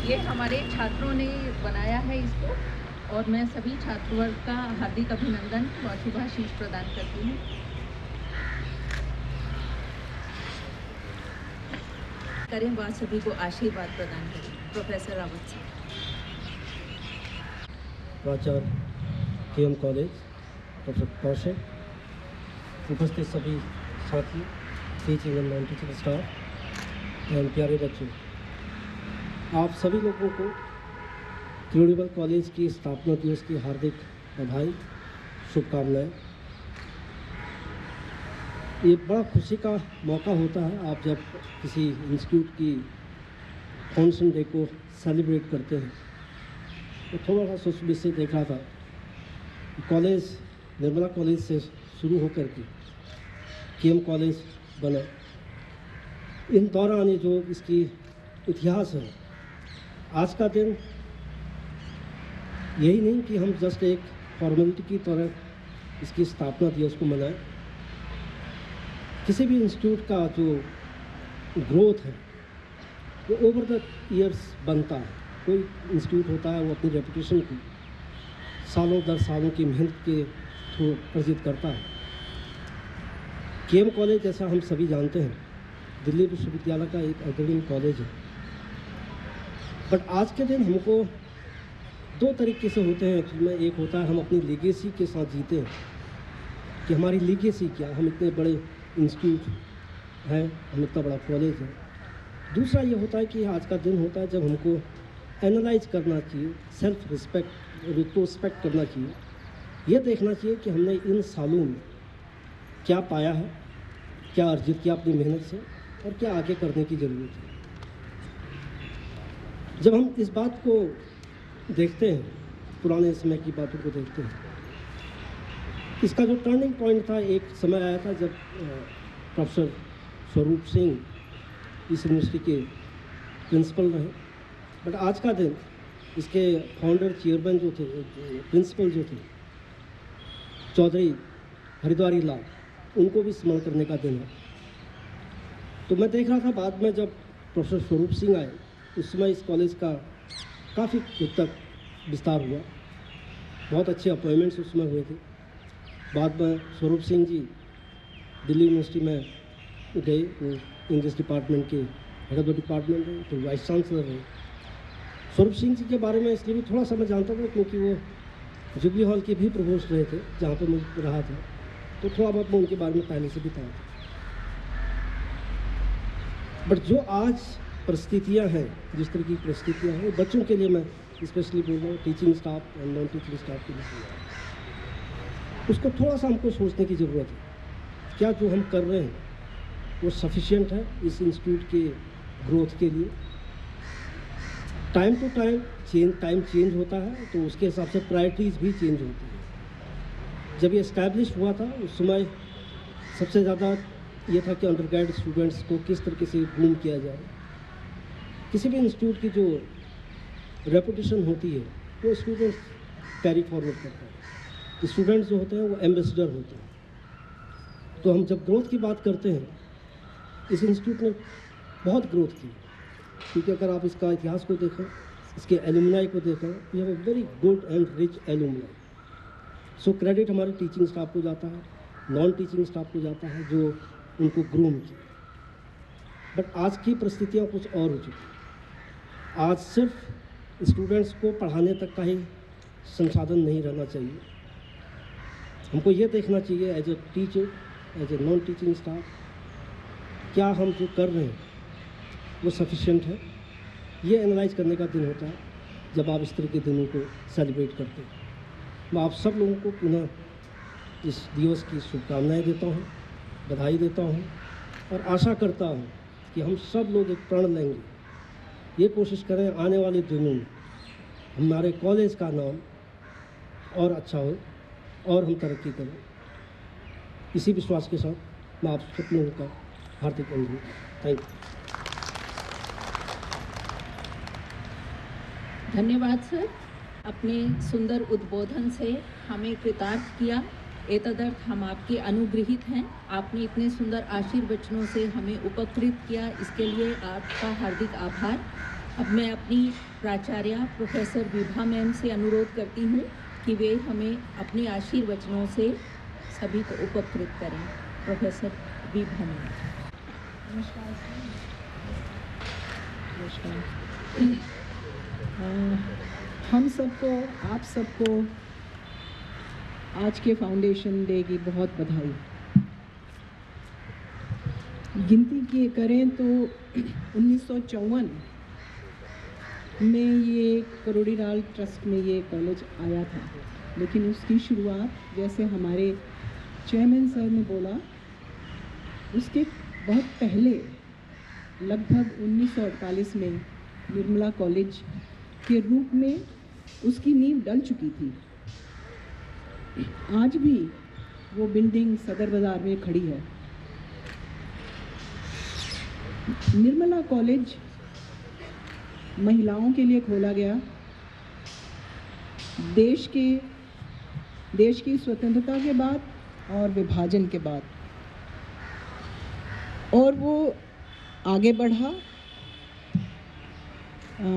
ये हमारे छात्रों ने बनाया है इसको और मैं सभी छात्र वर्ग का हार्दिक अभिनंदन व शुभाशीष प्रदान करती हूँ। करें व सभी को आशीर्वाद प्रदान करें। Professor Rawat sir. प्राचार्य केएम कॉलेज डॉक्टर कौशिक, उपस्थित सभी साथी, teaching and non teaching staff एवं प्यारे बच्चों, आप सभी लोगों को किरोड़ीमल कॉलेज की स्थापना दिवस की हार्दिक बधाई, शुभकामनाएं। ये बड़ा खुशी का मौका होता है आप जब किसी इंस्टीट्यूट की फाउंडेशन डे को सेलिब्रेट करते हैं। तो थोड़ा सा सोच विच से देख रहा था, कॉलेज निर्मला कॉलेज से शुरू होकर के केएम कॉलेज बना। इन दौरान ये जो इसकी इतिहास है, आज का दिन यही नहीं कि हम जस्ट एक फॉर्मेलिटी की तरह इसकी स्थापना दिवस को मनाएं। किसी भी इंस्टीट्यूट का जो ग्रोथ है वो ओवर द ईयर्स बनता है। कोई इंस्टीट्यूट होता है वो अपनी रेपुटेशन को सालों दर सालों की मेहनत के थ्रू अर्जित करता है। केएम कॉलेज, जैसा हम सभी जानते हैं, दिल्ली विश्वविद्यालय का एक अग्रणी कॉलेज है। बट आज के दिन हमको दो तरीके से होते हैं जिसमें एक होता है हम अपनी लीगेसी के साथ जीते हैं कि हमारी लीगेसी क्या, हम इतने बड़े इंस्टीट्यूट हैं, हम इतना बड़ा कॉलेज है। दूसरा ये होता है कि आज का दिन होता है जब हमको एनालाइज करना चाहिए, सेल्फ रिस्पेक्ट रिट्रोस्पेक्ट करना चाहिए, ये देखना चाहिए कि हमने इन सालों में क्या पाया है, क्या अर्जित किया अपनी मेहनत से और क्या आगे करने की ज़रूरत है। जब हम इस बात को देखते हैं, पुराने समय की बातों को देखते हैं, इसका जो टर्निंग पॉइंट था, एक समय आया था जब प्रोफेसर स्वरूप सिंह इस यूनिवर्सिटी के प्रिंसिपल रहे। बट आज का दिन इसके फाउंडर चेयरमैन जो थे, प्रिंसिपल जो थे चौधरी हरिद्वारी लाल, उनको भी स्मरण करने का दिन है। तो मैं देख रहा था बाद में जब प्रोफेसर स्वरूप सिंह आए, उस समय इस कॉलेज का काफ़ी हद तक विस्तार हुआ, बहुत अच्छे अपॉइंटमेंट्स उस समय हुए थे। बाद में स्वरूप सिंह जी दिल्ली यूनिवर्सिटी में गए, वो इंग्लिश डिपार्टमेंट के हेड ऑफ द डिपार्टमेंट रहे, तो वाइस चांसलर रहे। स्वरूप सिंह जी के बारे में इसलिए भी थोड़ा सा मैं जानता था क्योंकि वो जुबली हॉल के भी प्रोवोस्ट रहे थे जहाँ पर मैं रहा था, तो थोड़ा बहुत मैं उनके बारे में पहले से भी पता था। बट जो आज परिस्थितियाँ हैं, जिस तरह की परिस्थितियाँ हैं, बच्चों के लिए मैं स्पेशली बोल रहा हूँ, टीचिंग स्टाफ और नॉन टीचिंग स्टाफ के लिए, उसको थोड़ा सा हमको सोचने की ज़रूरत है। क्या जो हम कर रहे हैं वो सफिशिएंट है इस इंस्टीट्यूट के ग्रोथ के लिए? टाइम टू टाइम चेंज होता है, तो उसके हिसाब से प्रायोरिटीज़ भी चेंज होती है। जब ये इस्टेब्लिश हुआ था उस समय सबसे ज़्यादा ये था कि अंडर ग्रेड स्टूडेंट्स को किस तरीके से ग्रूम किया जाए। किसी भी इंस्टीट्यूट की जो रेपुटेशन होती है वो स्टूडेंट्स कैरी फॉरवर्ड करता है। स्टूडेंट्स जो होते हैं वो एम्बेसडर होते हैं। तो हम जब ग्रोथ की बात करते हैं, इस इंस्टीट्यूट ने बहुत ग्रोथ की, क्योंकि अगर आप इसका इतिहास को देखें, इसके एलुमनाई को देखें, we have a very good and rich alumni. So credit हमारे टीचिंग स्टाफ को जाता है, नॉन टीचिंग स्टाफ को जाता है जो उनको ग्रूम किया। बट आज की परिस्थितियाँ कुछ और हो चुकी। आज सिर्फ स्टूडेंट्स को पढ़ाने तक का ही संसाधन नहीं रहना चाहिए। हमको ये देखना चाहिए as a teacher, as a non teaching staff, क्या हम जो कर रहे हैं वो सफिशिएंट है। ये एनालाइज करने का दिन होता है जब आप इस तरह के दिनों को सेलिब्रेट करते हैं। मैं आप सब लोगों को पुनः इस दिवस की शुभकामनाएं देता हूँ, बधाई देता हूँ और आशा करता हूँ कि हम सब लोग एक प्रण लेंगे, ये कोशिश करें आने वाले दिनों में हमारे कॉलेज का नाम और अच्छा हो और हम तरक्की करें। इसी विश्वास के साथ मैं आप सब लोगों का हार्दिक अभिनंदन। Thank you. धन्यवाद सर, अपने सुंदर उद्बोधन से हमें कृतार्थ किया। एतदर्थ हम आपके अनुग्रहित हैं। आपने इतने सुंदर आशीर्वचनों से हमें उपकृत किया, इसके लिए आपका हार्दिक आभार। अब मैं अपनी प्राचार्य प्रोफेसर विभा मैम से अनुरोध करती हूँ कि वे हमें अपने आशीर्वचनों से सभी को उपकृत करें। Professor Vibha ma'am. नमस्कार। हम सबको, आप सबको आज के फाउंडेशन डे की बहुत बधाई। गिनती की करें तो 1954 में ये करोड़ीलाल ट्रस्ट में ये कॉलेज आया था, लेकिन उसकी शुरुआत जैसे हमारे चेयरमैन सर ने बोला, उसके बहुत पहले लगभग 1948 में निर्मला कॉलेज के रूप में उसकी नींव डल चुकी थी। आज भी वो बिल्डिंग सदर बाज़ार में खड़ी है। निर्मला कॉलेज महिलाओं के लिए खोला गया देश की स्वतंत्रता के बाद और विभाजन के बाद, और वो आगे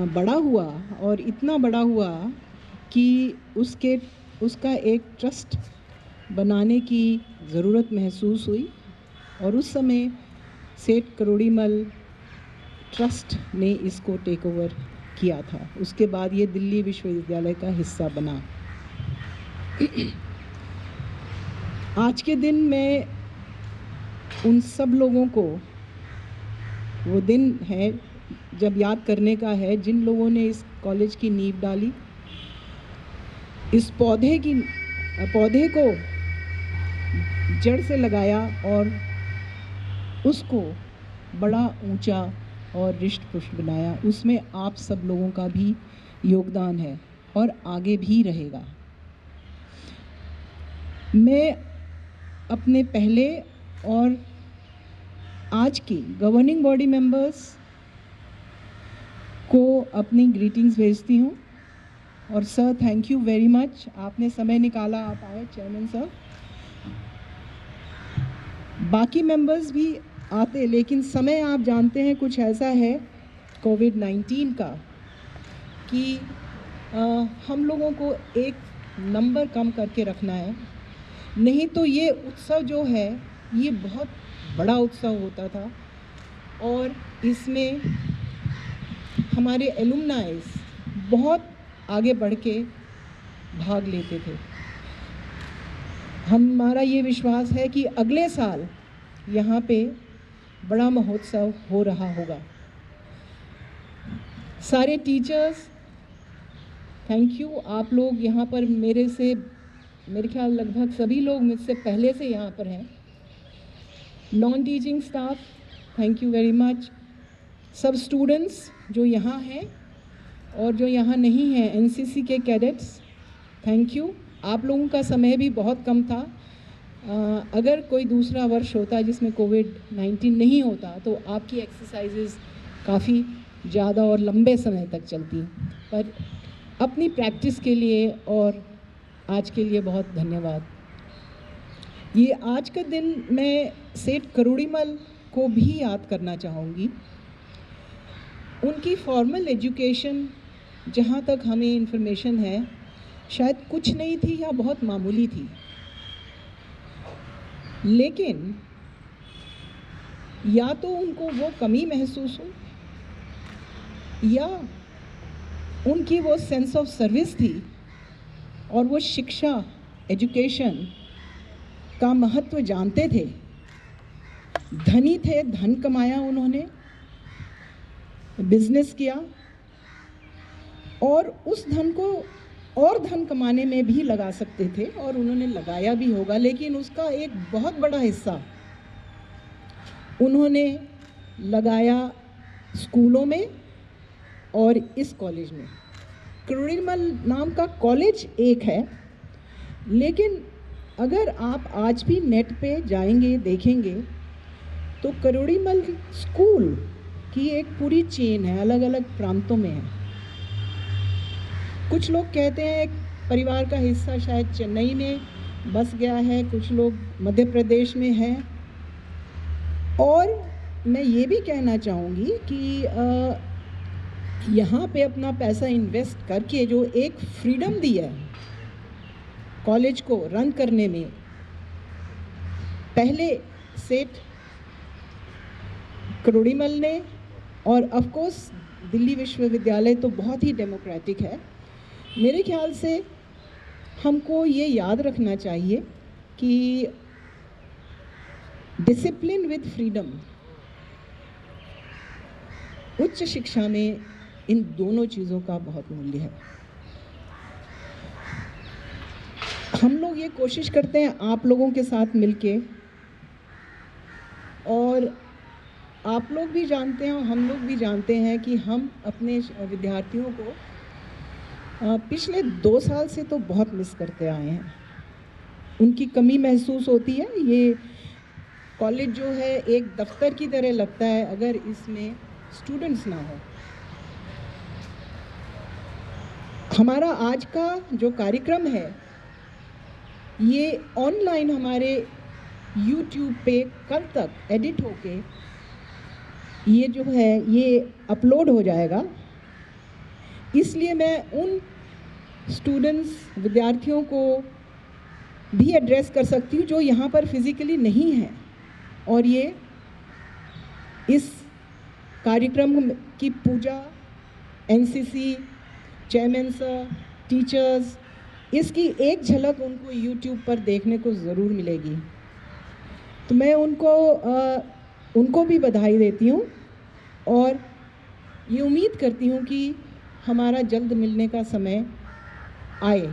बड़ा हुआ और इतना बड़ा हुआ कि उसका एक ट्रस्ट बनाने की ज़रूरत महसूस हुई, और उस समय सेठ करोड़ीमल ट्रस्ट ने इसको टेक ओवर किया था। उसके बाद ये दिल्ली विश्वविद्यालय का हिस्सा बना। आज के दिन मैं उन सब लोगों को वो दिन है जब याद करने का है जिन लोगों ने इस कॉलेज की नींव डाली, इस पौधे को जड़ से लगाया और उसको बड़ा ऊंचा और रिष्ट पुष्ट बनाया। उसमें आप सब लोगों का भी योगदान है और आगे भी रहेगा। मैं अपने पहले और आज की गवर्निंग बॉडी मेंबर्स को अपनी ग्रीटिंग्स भेजती हूँ। और sir, thank you very much, आपने समय निकाला, आप आए, चेयरमैन सर। बाकी मेंबर्स भी आते, लेकिन समय आप जानते हैं कुछ ऐसा है कोविड-19 का कि हम लोगों को एक नंबर कम करके रखना है, नहीं तो ये उत्सव जो है ये बहुत बड़ा उत्सव होता था और इसमें हमारे एलुमनाइज बहुत आगे बढ़ के भाग लेते थे। हमारा ये विश्वास है कि अगले साल यहाँ पे बड़ा महोत्सव हो रहा होगा। सारे टीचर्स, थैंक यू। आप लोग यहाँ पर मेरे ख्याल लगभग सभी लोग मुझसे पहले से यहाँ पर हैं। Non teaching staff, thank you very much. सब स्टूडेंट्स जो यहाँ हैं और जो यहाँ नहीं हैं, एनसीसी के कैडेट्स, थैंक यू। आप लोगों का समय भी बहुत कम था। अगर कोई दूसरा वर्ष होता जिसमें कोविड-19 नहीं होता तो आपकी एक्सरसाइजेज काफ़ी ज़्यादा और लंबे समय तक चलती। पर अपनी प्रैक्टिस के लिए और आज के लिए बहुत धन्यवाद। ये आज का दिन मैं सेठ करोड़ीमल को भी याद करना चाहूँगी। उनकी फॉर्मल एजुकेशन, जहाँ तक हमें इन्फॉर्मेशन है, शायद कुछ नहीं थी या बहुत मामूली थी, लेकिन या तो उनको वो कमी महसूस हो या उनकी वो सेंस ऑफ सर्विस थी और वो शिक्षा, एजुकेशन का महत्व जानते थे। धनी थे, धन कमाया उन्होंने, बिजनेस किया और उस धन को और धन कमाने में भी लगा सकते थे और उन्होंने लगाया भी होगा, लेकिन उसका एक बहुत बड़ा हिस्सा उन्होंने लगाया स्कूलों में और इस कॉलेज में। करोड़ीमल नाम का कॉलेज एक है, लेकिन अगर आप आज भी नेट पे जाएंगे, देखेंगे तो करोड़ीमल स्कूल की एक पूरी चेन है, अलग अलग प्रांतों में है। कुछ लोग कहते हैं एक परिवार का हिस्सा शायद चेन्नई में बस गया है, कुछ लोग मध्य प्रदेश में हैं। और मैं ये भी कहना चाहूँगी कि यहाँ पे अपना पैसा इन्वेस्ट करके जो एक फ्रीडम दी है कॉलेज को रन करने में, पहले सेठ करोड़ीमल ने, और ऑफ कोर्स दिल्ली विश्वविद्यालय तो बहुत ही डेमोक्रेटिक है। मेरे ख्याल से हमको ये याद रखना चाहिए कि डिसिप्लिन विद फ्रीडम, उच्च शिक्षा में इन दोनों चीज़ों का बहुत मूल्य है। हम लोग ये कोशिश करते हैं आप लोगों के साथ मिलके, और आप लोग भी जानते हैं और हम लोग भी जानते हैं कि हम अपने विद्यार्थियों को पिछले 2 साल से तो बहुत मिस करते आए हैं। उनकी कमी महसूस होती है। ये कॉलेज जो है एक दफ्तर की तरह लगता है अगर इसमें स्टूडेंट्स ना हो। हमारा आज का जो कार्यक्रम है ये ऑनलाइन हमारे YouTube पे कल तक एडिट होके ये जो है ये अपलोड हो जाएगा। इसलिए मैं उन स्टूडेंट्स, विद्यार्थियों को भी एड्रेस कर सकती हूँ जो यहाँ पर फिज़िकली नहीं हैं, और ये इस कार्यक्रम की पूजा, एनसीसी, चेयरमैन सर, टीचर्स, इसकी एक झलक उनको YouTube पर देखने को ज़रूर मिलेगी। तो मैं उनको भी बधाई देती हूँ और ये उम्मीद करती हूँ कि हमारा जल्द मिलने का समय आए,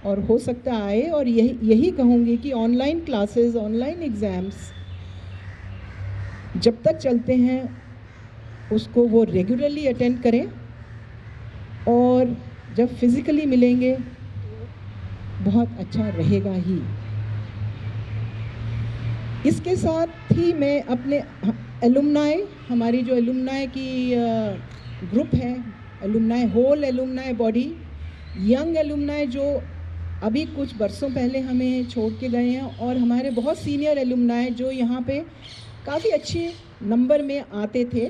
और हो सकता आए। और यही कहूँगी कि ऑनलाइन क्लासेस, ऑनलाइन एग्ज़ाम्स जब तक चलते हैं उसको वो रेगुलरली अटेंड करें, और जब फिज़िकली मिलेंगे बहुत अच्छा रहेगा ही। इसके साथ ही मैं अपने एलुमनाई, हमारी जो एलुमनाई की ग्रुप है, alumni whole alumni body, young alumni जो अभी कुछ बरसों पहले हमें छोड़ के गए हैं, और हमारे बहुत सीनियर एलुमनाई जो यहाँ पे काफ़ी अच्छे नंबर में आते थे,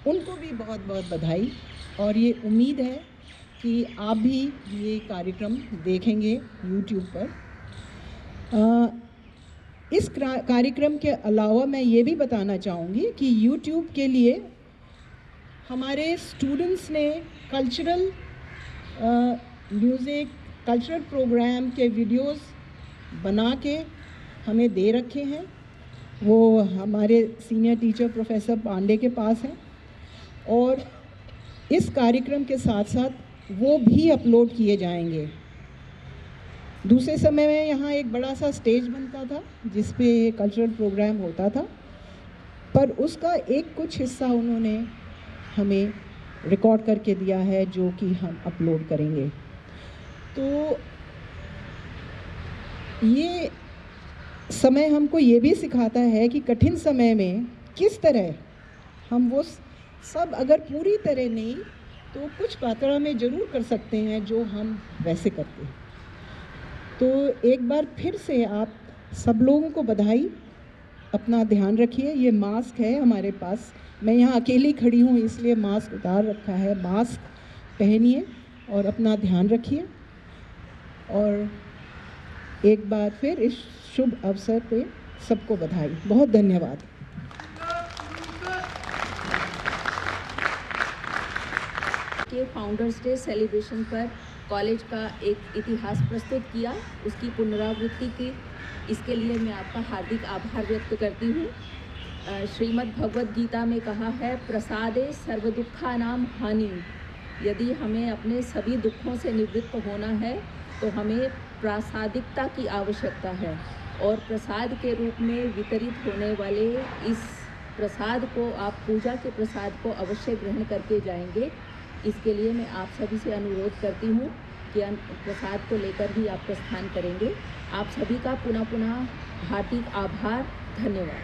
उनको भी बहुत बहुत बधाई। और ये उम्मीद है कि आप भी ये कार्यक्रम देखेंगे यूट्यूब पर। इस कार्यक्रम के अलावा मैं ये भी बताना चाहूँगी कि यूट्यूब के लिए हमारे स्टूडेंट्स ने कल्चरल म्यूज़िक, कल्चरल प्रोग्राम के वीडियोस बना के हमें दे रखे हैं। वो हमारे सीनियर टीचर प्रोफेसर पांडे के पास हैं, और इस कार्यक्रम के साथ साथ वो भी अपलोड किए जाएंगे। दूसरे समय में यहाँ एक बड़ा सा स्टेज बनता था जिस पे कल्चरल प्रोग्राम होता था, पर उसका एक कुछ हिस्सा उन्होंने हमें रिकॉर्ड करके दिया है जो कि हम अपलोड करेंगे। तो ये समय हमको ये भी सिखाता है कि कठिन समय में किस तरह हम वो सब, अगर पूरी तरह नहीं तो कुछ मात्रा में ज़रूर कर सकते हैं जो हम वैसे करते हैं। तो एक बार फिर से आप सब लोगों को बधाई। अपना ध्यान रखिए। ये मास्क है हमारे पास, मैं यहाँ अकेली खड़ी हूँ इसलिए मास्क उतार रखा है। मास्क पहनिए और अपना ध्यान रखिए। और एक बार फिर इस शुभ अवसर पे सबको बधाई। बहुत धन्यवाद। के फाउंडर्स डे सेलिब्रेशन पर कॉलेज का एक इतिहास प्रस्तुत किया, उसकी पुनरावृत्ति की, इसके लिए मैं आपका हार्दिक आभार व्यक्त करती हूँ। श्रीमद् भगवद गीता में कहा है, प्रसादे सर्व दुखानां हानि। यदि हमें अपने सभी दुखों से निवृत्त होना है तो हमें प्रासादिकता की आवश्यकता है, और प्रसाद के रूप में वितरित होने वाले इस प्रसाद को आप पूजा के प्रसाद को अवश्य ग्रहण करके जाएंगे। इसके लिए मैं आप सभी से अनुरोध करती हूँ कि प्रसाद को लेकर ही आप प्रस्थान करेंगे। आप सभी का पुनः पुनः हार्दिक आभार, धन्यवाद।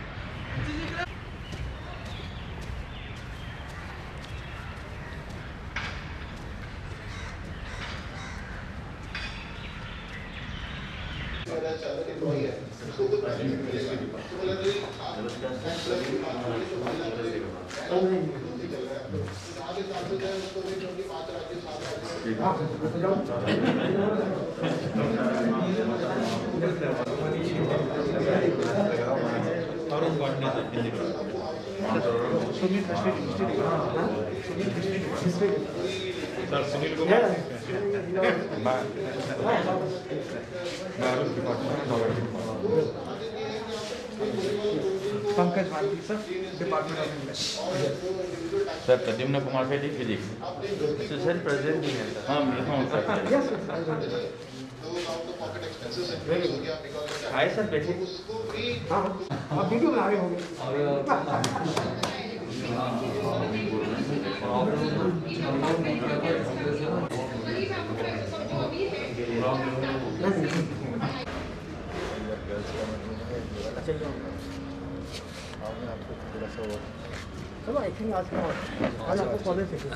Sunil Kumar Pankaj Bharti sir, department of English. Sir Pradyumna Kumar physics. Sir present नहीं है सर। Hi sir basic. हाँ आप वीडियो बना रहे होंगे। चलो आई थिंक आज आपको कॉलेज से इसको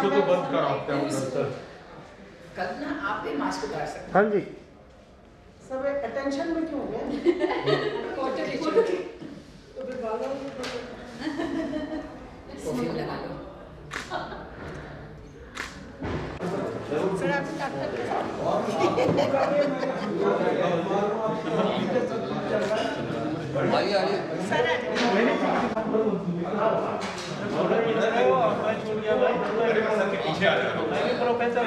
तो बंद कराते हैं सर। कल ना आप भी मास्क उतार सकते हैं। हाँ जी। सब अटेंशन में क्यों हो गया? तो फिर बालों स्मिल लगा लो। सर आप प्रोफेसर